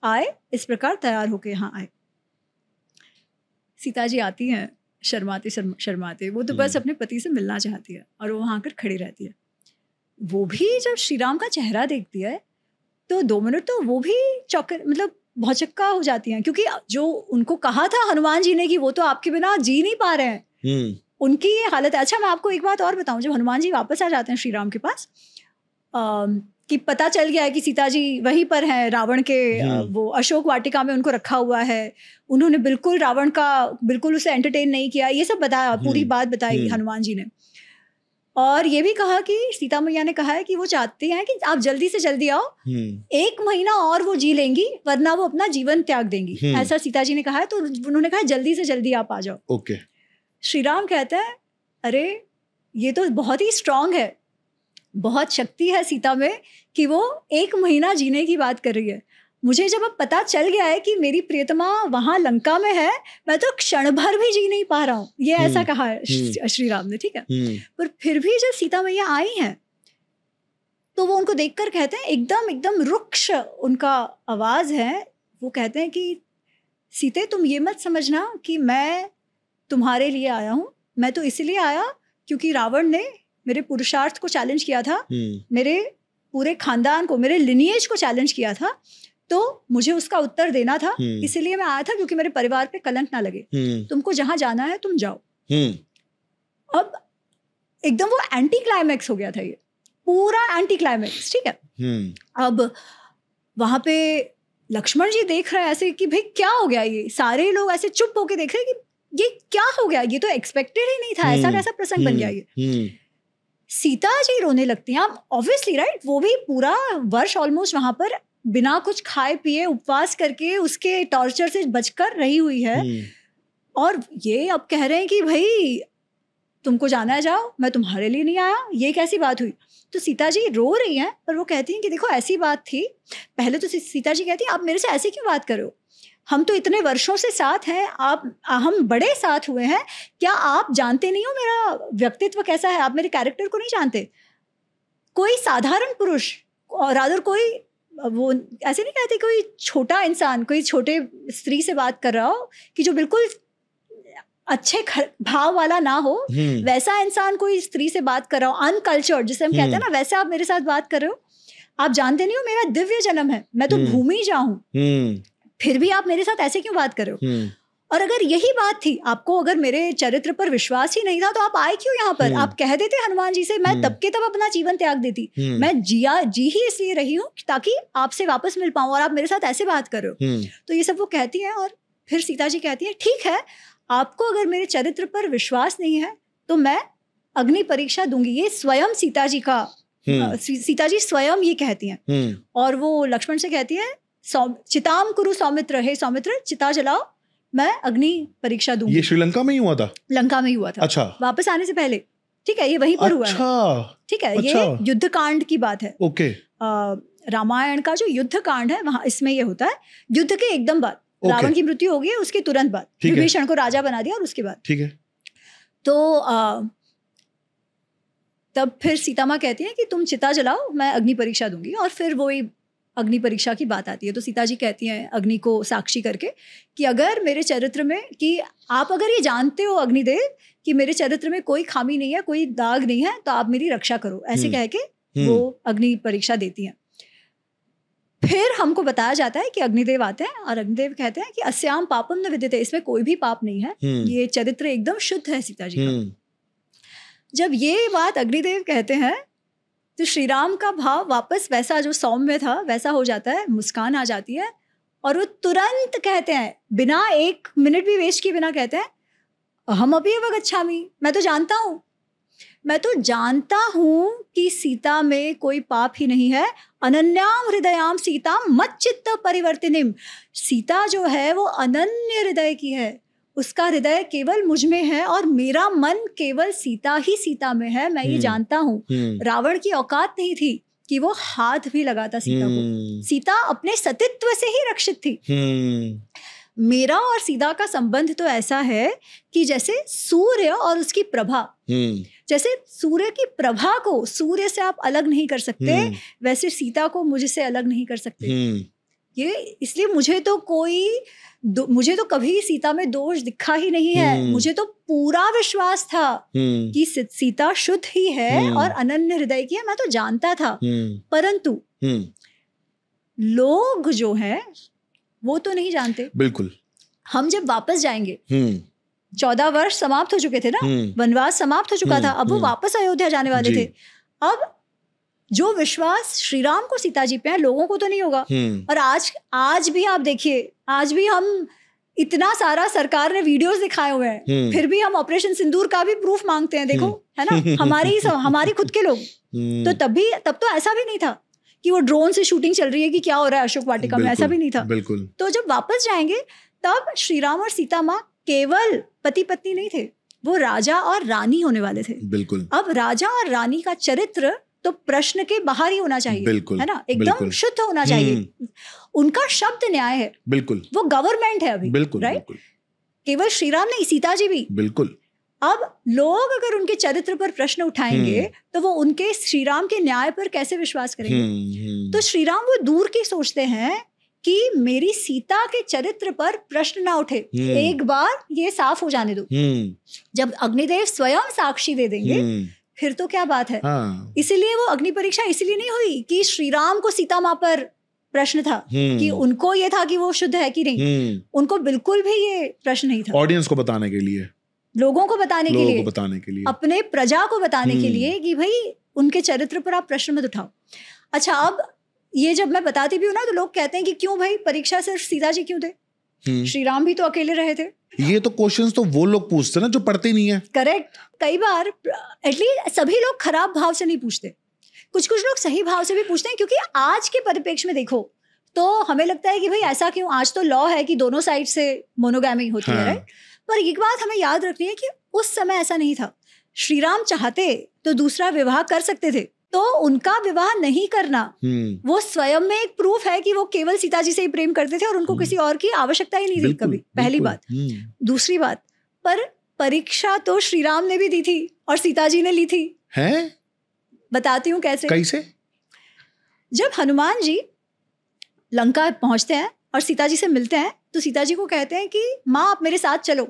आए, इस प्रकार तैयार होके यहाँ आए। सीता जी आती हैं शर्माते शर्माते, वो तो बस अपने पति से मिलना चाहती है और वो वहाँ आकर खड़ी रहती है। वो भी जब श्री राम का चेहरा देखती है तो 2 मिनट तो वो भी मतलब भौचक्का हो जाती हैं, क्योंकि जो उनको कहा था हनुमान जी ने कि वो तो आपके बिना जी नहीं पा रहे हैं, उनकी ये हालत है। अच्छा, मैं आपको एक बात और बताऊं, जब हनुमान जी वापस आ जाते हैं श्री राम के पास, कि पता चल गया है कि सीता जी वहीं पर हैं, रावण के वो अशोक वाटिका में उनको रखा हुआ है, उन्होंने बिल्कुल रावण का बिल्कुल उसे एंटरटेन नहीं किया, ये सब बताया, पूरी बात बताई हनुमान जी ने। और ये भी कहा कि सीता मैया ने कहा है कि वो चाहती हैं कि आप जल्दी से जल्दी आओ, 1 महीना और वो जी लेंगी वरना वो अपना जीवन त्याग देंगी, ऐसा सीता जी ने कहा है। तो उन्होंने कहा जल्दी से जल्दी आप आ जाओ। ओके। श्री राम कहते हैं अरे ये तो बहुत ही स्ट्रांग है, बहुत शक्ति है सीता में कि वो 1 महीना जीने की बात कर रही है। मुझे जब अब पता चल गया है कि मेरी प्रियतमा वहां लंका में है, मैं तो क्षण भर भी जी नहीं पा रहा हूँ, ये ऐसा कहा है श्री राम ने, ठीक है। पर फिर भी जब सीता मैया आई हैं तो वो उनको देखकर कहते हैं, एकदम एकदम रुक्ष उनका आवाज है, वो कहते हैं कि सीते तुम ये मत समझना कि मैं तुम्हारे लिए आया हूँ, मैं तो इसलिए आया क्योंकि रावण ने मेरे पुरुषार्थ को चैलेंज किया था, मेरे पूरे खानदान को, मेरे लिनिएज को चैलेंज किया था, तो मुझे उसका उत्तर देना था, इसलिए मैं आया था, क्योंकि मेरे परिवार पे कलंक ना लगे। तुमको जहां जाना है तुम जाओ। अब एकदम वो एंटी क्लाइमैक्स हो गया था, ये पूरा एंटी क्लाइमैक्स, ठीक है। अब वहां पे लक्ष्मण जी देख रहे हैं ऐसे कि भाई क्या हो गया, ये सारे लोग ऐसे चुप होके देख रहे हैं कि ये क्या हो गया, ये तो एक्सपेक्टेड ही नहीं था, ऐसा कैसा प्रसंग बन गया ये। सीता जी रोने लगती हैं, ऑब्वियसली राइट, वो भी पूरा वर्ष ऑलमोस्ट वहां पर बिना कुछ खाए पिए उपवास करके उसके टॉर्चर से बचकर रही हुई है, और ये अब कह रहे हैं कि भाई तुमको जाना है जाओ, मैं तुम्हारे लिए नहीं आया, ये कैसी बात हुई। तो सीता जी रो रही हैं, पर वो कहती हैं कि देखो ऐसी बात थी। पहले तो सीता जी कहती हैं आप मेरे से ऐसे क्यों बात कर रहे हो, हम तो इतने वर्षों से साथ हैं, हम बड़े साथ हुए हैं, क्या आप जानते नहीं हो मेरा व्यक्तित्व कैसा है, आप मेरे कैरेक्टर को नहीं जानते। कोई साधारण पुरुष और अदर कोई, वो ऐसे नहीं कहते कोई छोटा इंसान कोई छोटे स्त्री से बात कर रहा हो कि जो बिल्कुल अच्छे भाव वाला ना हो, वैसा इंसान कोई स्त्री से बात कर रहा हो, अनकल्चर्ड जिसे हम कहते हैं ना, वैसे आप मेरे साथ बात कर रहे हो। आप जानते नहीं हो मेरा दिव्य जन्म है, मैं तो भूमि जा हूं, फिर भी आप मेरे साथ ऐसे क्यों बात कर रहे हो। और अगर यही बात थी, आपको अगर मेरे चरित्र पर विश्वास ही नहीं था तो आप आए क्यों यहाँ पर। आप कह देते हनुमान जी से, मैं तब के तब अपना जीवन त्याग देती, मैं जी ही इसलिए रही हूँ ताकि आपसे वापस मिल पाऊं, और आप मेरे साथ ऐसे बात कर रहे हो। तो ये सब वो कहती हैं, और फिर सीता जी कहती है ठीक है, आपको अगर मेरे चरित्र पर विश्वास नहीं है तो मैं अग्नि परीक्षा दूंगी। ये स्वयं सीता जी का, सीता जी स्वयं ये कहती हैं। और वो लक्ष्मण से कहती है चिताम कुरु सौमित्र, हे सौमित्र चिता जलाओ, मैं अग्नि परीक्षा दूंगी। ये श्रीलंका में ही हुआ था? लंका में ही हुआ था। अच्छा। वापस आने से पहले, ठीक है, ये वहीं पर हुआ है, ठीक है। ये युद्ध कांड की बात है। ओके। रामायण का जो युद्ध कांड है वहां, इसमें ये होता है युद्ध के एकदम बाद, रावण की मृत्यु हो गई, उसके तुरंत बाद विभीषण को राजा बना दिया, और उसके बाद, ठीक है। तो तब फिर सीता माँ कहती है कि तुम चिता जलाओ, मैं अग्नि परीक्षा दूंगी। और फिर वही अग्नि परीक्षा की बात आती है। तो सीता जी कहती हैं अग्नि को साक्षी करके कि अगर मेरे चरित्र में, कि आप अगर ये जानते हो अग्निदेव कि मेरे चरित्र में कोई खामी नहीं है, कोई दाग नहीं है, तो आप मेरी रक्षा करो, ऐसे कह के वो अग्नि परीक्षा देती हैं। फिर हमको बताया जाता है कि अग्निदेव आते हैं और अग्निदेव कहते हैं कि अस्याम पापम न विद्यते, इसमें कोई भी पाप नहीं है, ये चरित्र एकदम शुद्ध है सीता जी का। जब ये बात अग्निदेव कहते हैं तो श्री राम का भाव वापस वैसा जो सौम्य था वैसा हो जाता है, मुस्कान आ जाती है, और वो तुरंत कहते हैं, बिना 1 मिनट भी वेस्ट किए बिना कहते हैं, हम अभी वगच्छामि, मैं तो जानता हूँ। मैं तो जानता हूँ कि सीता में कोई पाप ही नहीं है। अनन्याम हृदयाम सीता मत चित्त परिवर्तिनीम। सीता जो है वो अनन्य हृदय की है, उसका हृदय केवल मुझ में है और मेरा मन केवल सीता ही सीता में है, मैं ये जानता हूँ। रावण की औकात नहीं थी कि वो हाथ भी लगाता सीता को। सीता अपने सतीत्व से ही रक्षित थी। मेरा और सीता का संबंध तो ऐसा है कि जैसे सूर्य और उसकी प्रभा, जैसे सूर्य की प्रभा को सूर्य से आप अलग नहीं कर सकते, वैसे सीता को मुझसे अलग नहीं कर सकते। ये इसलिए मुझे तो कभी सीता में दोष दिखा ही नहीं है। मुझे तो पूरा विश्वास था कि सीता शुद्ध ही है और अनन्य हृदय की है, मैं तो जानता था। परंतु लोग जो हैं वो तो नहीं जानते। बिल्कुल। हम जब वापस जाएंगे, 14 वर्ष समाप्त हो चुके थे ना, वनवास समाप्त हो चुका था, अब वो वापस अयोध्या जाने वाले थे। अब जो विश्वास श्री राम को सीता जी पे है, लोगों को तो नहीं होगा। और आज भी आप देखिए, आज भी हम इतना सारा सरकार ने वीडियोस दिखाए हुए हैं, फिर भी हम ऑपरेशन सिंदूर का भी प्रूफ मांगते हैं। देखो, है ना, हमारी खुद के लोग। तो तब तो ऐसा भी नहीं था कि वो ड्रोन से शूटिंग चल रही है कि क्या हो रहा है अशोक वाटिका में, ऐसा भी नहीं था। बिल्कुल। तो जब वापस जाएंगे तब श्री राम और सीता माँ केवल पति पत्नी नहीं थे, वो राजा और रानी होने वाले थे। बिल्कुल। अब राजा और रानी का चरित्र तो प्रश्न के बाहर ही होना चाहिए, है ना, एकदम शुद्ध होना चाहिए। उनका शब्द न्याय है। बिल्कुल। वो गवर्नमेंट है अभी। बिल्कुल, राइट। केवल श्री राम नहीं, सीता जी भी। बिल्कुल। अब लोग अगर उनके चरित्र पर प्रश्न उठाएंगे तो वो उनके श्री राम के न्याय पर कैसे विश्वास करेंगे? तो श्री राम वो दूर की सोचते हैं कि मेरी सीता के चरित्र पर प्रश्न ना उठे, एक बार ये साफ हो जाने दो। जब अग्निदेव स्वयं साक्षी दे देंगे फिर तो क्या बात है। इसीलिए वो अग्नि परीक्षा इसलिए नहीं हुई कि श्री राम को सीता माँ पर प्रश्न था कि उनको ये था कि वो शुद्ध है कि नहीं। उनको बिल्कुल भी ये प्रश्न नहीं था। ऑडियंस को बताने के लिए, लोगों को बताने के लिए, अपने प्रजा को बताने के लिए कि भाई उनके चरित्र पर आप प्रश्न मत उठाओ। अच्छा, अब ये जब मैं बताती भी हूँ ना तो लोग कहते हैं कि क्यों भाई परीक्षा सिर्फ सीता जी क्यों दे, श्री राम भी तो अकेले रहे थे। ये तो क्वेश्चंस तो वो लोग पूछते हैं ना जो पढ़ते नहीं है। करेक्ट। कई बार एटलीस्ट सभी लोग खराब भाव से नहीं पूछते, कुछ लोग सही भाव से भी पूछते हैं, क्योंकि आज के परिप्रेक्ष्य में देखो तो हमें लगता है कि भाई ऐसा क्यों, आज तो लॉ है कि दोनों साइड से मोनोगैमी होती है, राइट। पर एक बात हमें याद रखनी है कि उस समय ऐसा नहीं था। श्री राम चाहते तो दूसरा विवाह कर सकते थे, तो उनका विवाह नहीं करना वो स्वयं में एक प्रूफ है कि वो केवल सीता जी से ही प्रेम करते थे और उनको किसी और की आवश्यकता ही नहीं थी कभी। पहली बात। दूसरी बात, पर परीक्षा तो श्री राम ने भी दी थी और सीता जी ने ली थी। है? बताती हूँ कैसे। जब हनुमान जी लंका पहुंचते हैं और सीता जी से मिलते हैं तो सीता जी को कहते हैं कि माँ आप मेरे साथ चलो,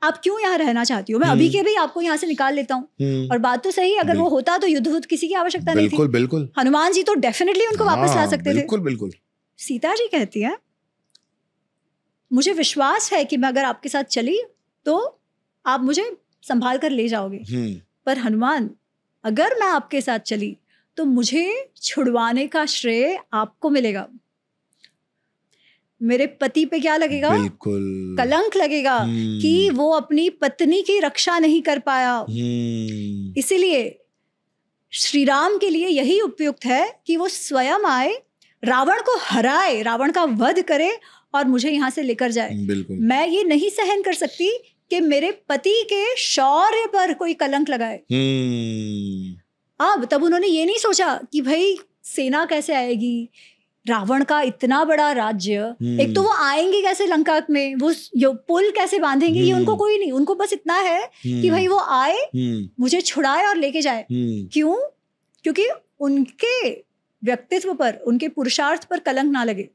आप क्यों यहाँ रहना चाहती हो, मैं अभी के भी आपको यहाँ से निकाल लेता हूँ। और बात तो सही, अगर वो होता तो युद्ध किसी की आवश्यकता नहीं थी। बिल्कुल। हनुमान जी तो डेफिनेटली उनको वापस ला सकते थे। बिल्कुल। सीता जी कहती है मुझे विश्वास है कि मैं अगर आपके साथ चली तो आप मुझे संभाल कर ले जाओगे, पर हनुमान अगर मैं आपके साथ चली तो मुझे छुड़वाने का श्रेय आपको मिलेगा। मेरे पति पे क्या लगेगा? बिल्कुल कलंक लगेगा कि वो अपनी पत्नी की रक्षा नहीं कर पाया। इसीलिए श्री राम के लिए यही उपयुक्त है कि वो स्वयं आए, रावण को हराए, रावण का वध करे और मुझे यहाँ से लेकर जाए। मैं ये नहीं सहन कर सकती कि मेरे पति के शौर्य पर कोई कलंक लगाए। अब तब उन्होंने ये नहीं सोचा कि भाई सेना कैसे आएगी, रावण का इतना बड़ा राज्य, एक तो वो आएंगे कैसे लंका में, वो पुल कैसे बांधेंगे, ये उनको कोई नहीं। उनको बस इतना है कि भाई वो आए, मुझे छुड़ाए और लेके जाए। क्यों? क्योंकि उनके व्यक्तित्व पर, उनके पुरुषार्थ पर कलंक ना लगे।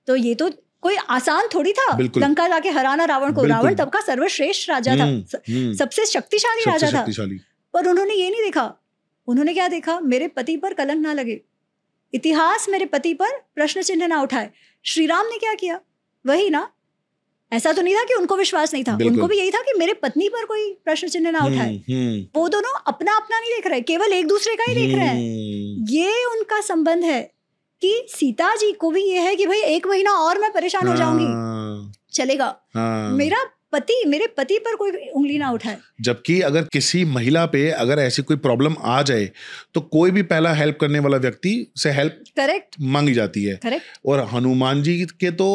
तो ये तो कोई आसान थोड़ी था लंका जाके हराना रावण को। रावण तब का सर्वश्रेष्ठ राजा था, सबसे शक्तिशाली राजा था। पर उन्होंने ये नहीं देखा। उन्होंने क्या देखा? मेरे पति पर कलंक ना लगे, इतिहास मेरे पति पर प्रश्न चिन्ह ना उठाए। श्री राम ने क्या किया? वही ना, ऐसा तो नहीं था कि उनको विश्वास नहीं था, उनको भी यही था कि मेरे पत्नी पर कोई प्रश्न चिन्ह ना उठाए। वो दोनों अपना अपना नहीं देख रहे, केवल एक दूसरे का ही देख रहे हैं। ये उनका संबंध है कि सीता जी को भी ये है कि भाई 1 महीना और मैं परेशान हो जाऊंगी, चलेगा। मेरा पति, मेरे पति पर कोई उंगली ना उठाए। जबकि अगर किसी महिला पे अगर ऐसी कोई प्रॉब्लम आ जाए तो कोई भी पहला हेल्प करने वाला व्यक्ति से हेल्प करेक्ट मांगी जाती है। करेक्ट। और हनुमान जी के तो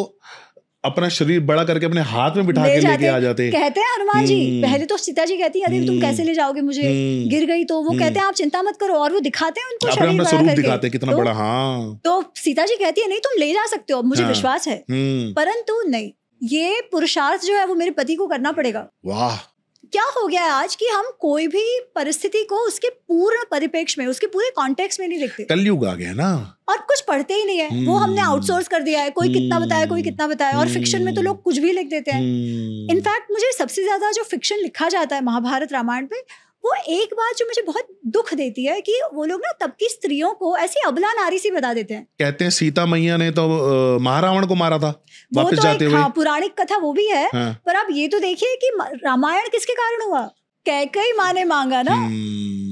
अपना शरीर बड़ा करके अपने हाथ में बिठा के लेके आ जाते। कहते हैं हनुमान जी, पहले तो सीता जी कहती है अरे तुम कैसे ले जाओगे मुझे, गिर गई तो वो कहते हैं आप चिंता मत करो, और वो दिखाते हैं उनको शरीर बड़ा करके, दिखाते हैं कितना बड़ा। हाँ, तो सीता जी कहती है नहीं तुम ले जा सकते हो, मुझे विश्वास है, परंतु नहीं, ये पुरुषार्थ जो है वो मेरे पति को करना पड़ेगा। वाह, क्या हो गया है आज कि हम कोई भी परिस्थिति को उसके पूर्ण परिप्रेक्ष्य में, उसके पूरे कॉन्टेक्स्ट में नहीं देखते। कलयुग आ गया ना, और कुछ पढ़ते ही नहीं है, वो हमने आउटसोर्स कर दिया है, कोई कितना बताया कोई कितना बताया, और फिक्शन में तो लोग कुछ भी लिख देते हैं। इनफैक्ट मुझे सबसे ज्यादा जो फिक्शन लिखा जाता है महाभारत रामायण पे, वो एक बात जो मुझे बहुत दुख देती है कि वो लोग ना तब की स्त्रियों को ऐसी अबला नारी सी बता देते हैं। कहते हैं सीता मैया ने तो महारावण को मारा था वापस जाते हुए। हाँ, पौराणिक कथा वो भी है। हाँ। पर आप ये तो देखिए कि रामायण किसके कारण हुआ, कैकेयी माँ ने मांगा ना।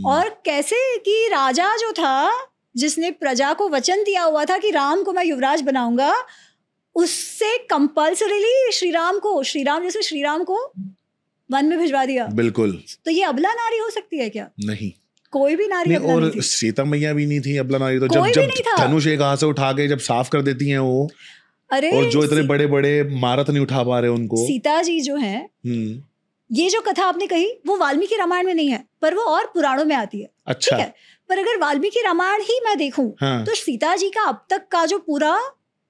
और कैसे कि राजा जो था जिसने प्रजा को वचन दिया हुआ था कि राम को मैं युवराज बनाऊंगा, उससे कंपल्सरीली श्रीराम को वन में भिजवा दिया। बिल्कुल। तो ये अबला नारी हो सकती है क्या? नहीं, कोई भी नारी नहीं। और सीता मैया भी नहीं थी अबला नारी, तो जब धनुष एक हाथ से उठा के जब साफ कर देती हैं वो, अरे और जो इतने बड़े बड़े मारत नहीं उठा पा रहे उनको। सीता जी जो है, ये जो कथा आपने कही वो वाल्मीकि रामायण में नहीं है, पर वो और पुराणों में आती है। अच्छा। ठीक है, पर अगर वाल्मीकि रामायण ही मैं देखूं, हाँ। तो सीता जी का अब तक का जो पूरा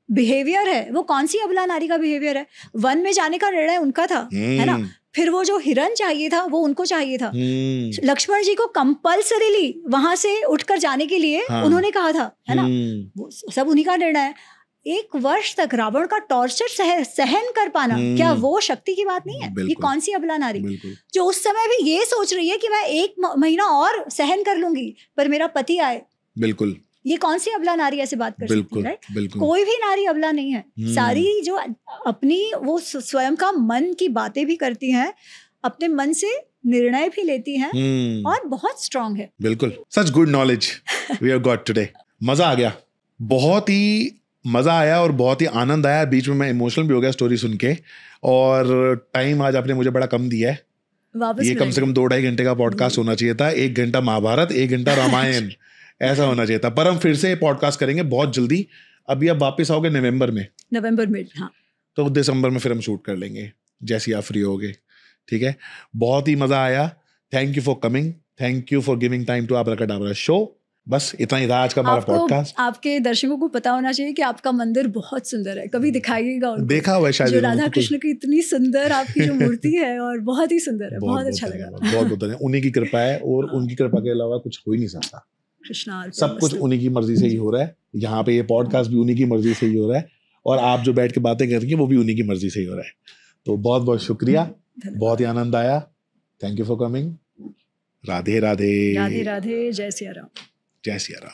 बिहेवियर है वो कौन सी अबला नारी का बिहेवियर है? वन में जाने का निर्णय उनका था, है ना। फिर वो जो हिरन चाहिए था वो उनको चाहिए था। लक्ष्मण जी को कंपल्सरीली वहां से उठकर जाने के लिए उन्होंने कहा था, है ना। वो सब उन्हीं का निर्णय है। 1 वर्ष तक रावण का टॉर्चर सहन कर पाना, क्या वो शक्ति की बात नहीं है? ये कौन सी अबला नारी जो उस समय भी ये सोच रही है कि मैं 1 महीना और सहन कर लूंगी पर मेरा पति आए? बिल्कुल। ये कौन सी अबला नारी ऐसे बात कर सकती है? राइट। कोई भी नारी अबला नहीं है। सारी जो अपनी वो स्वयं का मन की बातें भी करती हैं, अपने मन से निर्णय भी लेती हैं, और बहुत स्ट्रांग है। बिल्कुल। Such good knowledge we have got today. मजा आ गया, बहुत ही मजा आया और बहुत ही आनंद आया। बीच में मैं इमोशनल भी हो गया स्टोरी सुन के। और टाइम आज आपने मुझे बड़ा कम दिया है। ये कम से कम 2-2.5 घंटे का पॉडकास्ट होना चाहिए था। 1 घंटा महाभारत, 1 घंटा रामायण ऐसा होना चाहिए था। पर हम फिर से पॉडकास्ट करेंगे बहुत जल्दी। अभी आप वापस आओगे नवंबर में। हाँ। तो दिसंबर में फिर हम शूट कर लेंगे जैसे आप फ्री होगे। ठीक है, बहुत ही मजा आया। Thank you for coming, thank you for giving time to abracadabra show. बस इतना ही था आज का हमारा पॉडकास्ट। आपके दर्शकों को पता होना चाहिए कि आपका मंदिर बहुत सुंदर है, कभी दिखाइएगा उनको। देखा हुआ है शायद, जो राधा कृष्ण की इतनी सुंदर आपकी जो मूर्ति है, और बहुत ही सुंदर है, बहुत अच्छा लगा। बहुत उन्हीं की कृपा है, और उनकी कृपा के अलावा कुछ हो ही नहीं सकता। सब कुछ उन्हीं की मर्जी से ही हो रहा है। यहाँ पे ये पॉडकास्ट भी उन्हीं की मर्जी से ही हो रहा है, और आप जो बैठ के बातें कर रही हैं वो भी उन्हीं की मर्जी से ही हो रहा है। तो बहुत बहुत शुक्रिया, बहुत ही आनंद आया। Thank you for coming. Radhe Radhe. Radhe Radhe. जय सिया राम। जय सिया राम।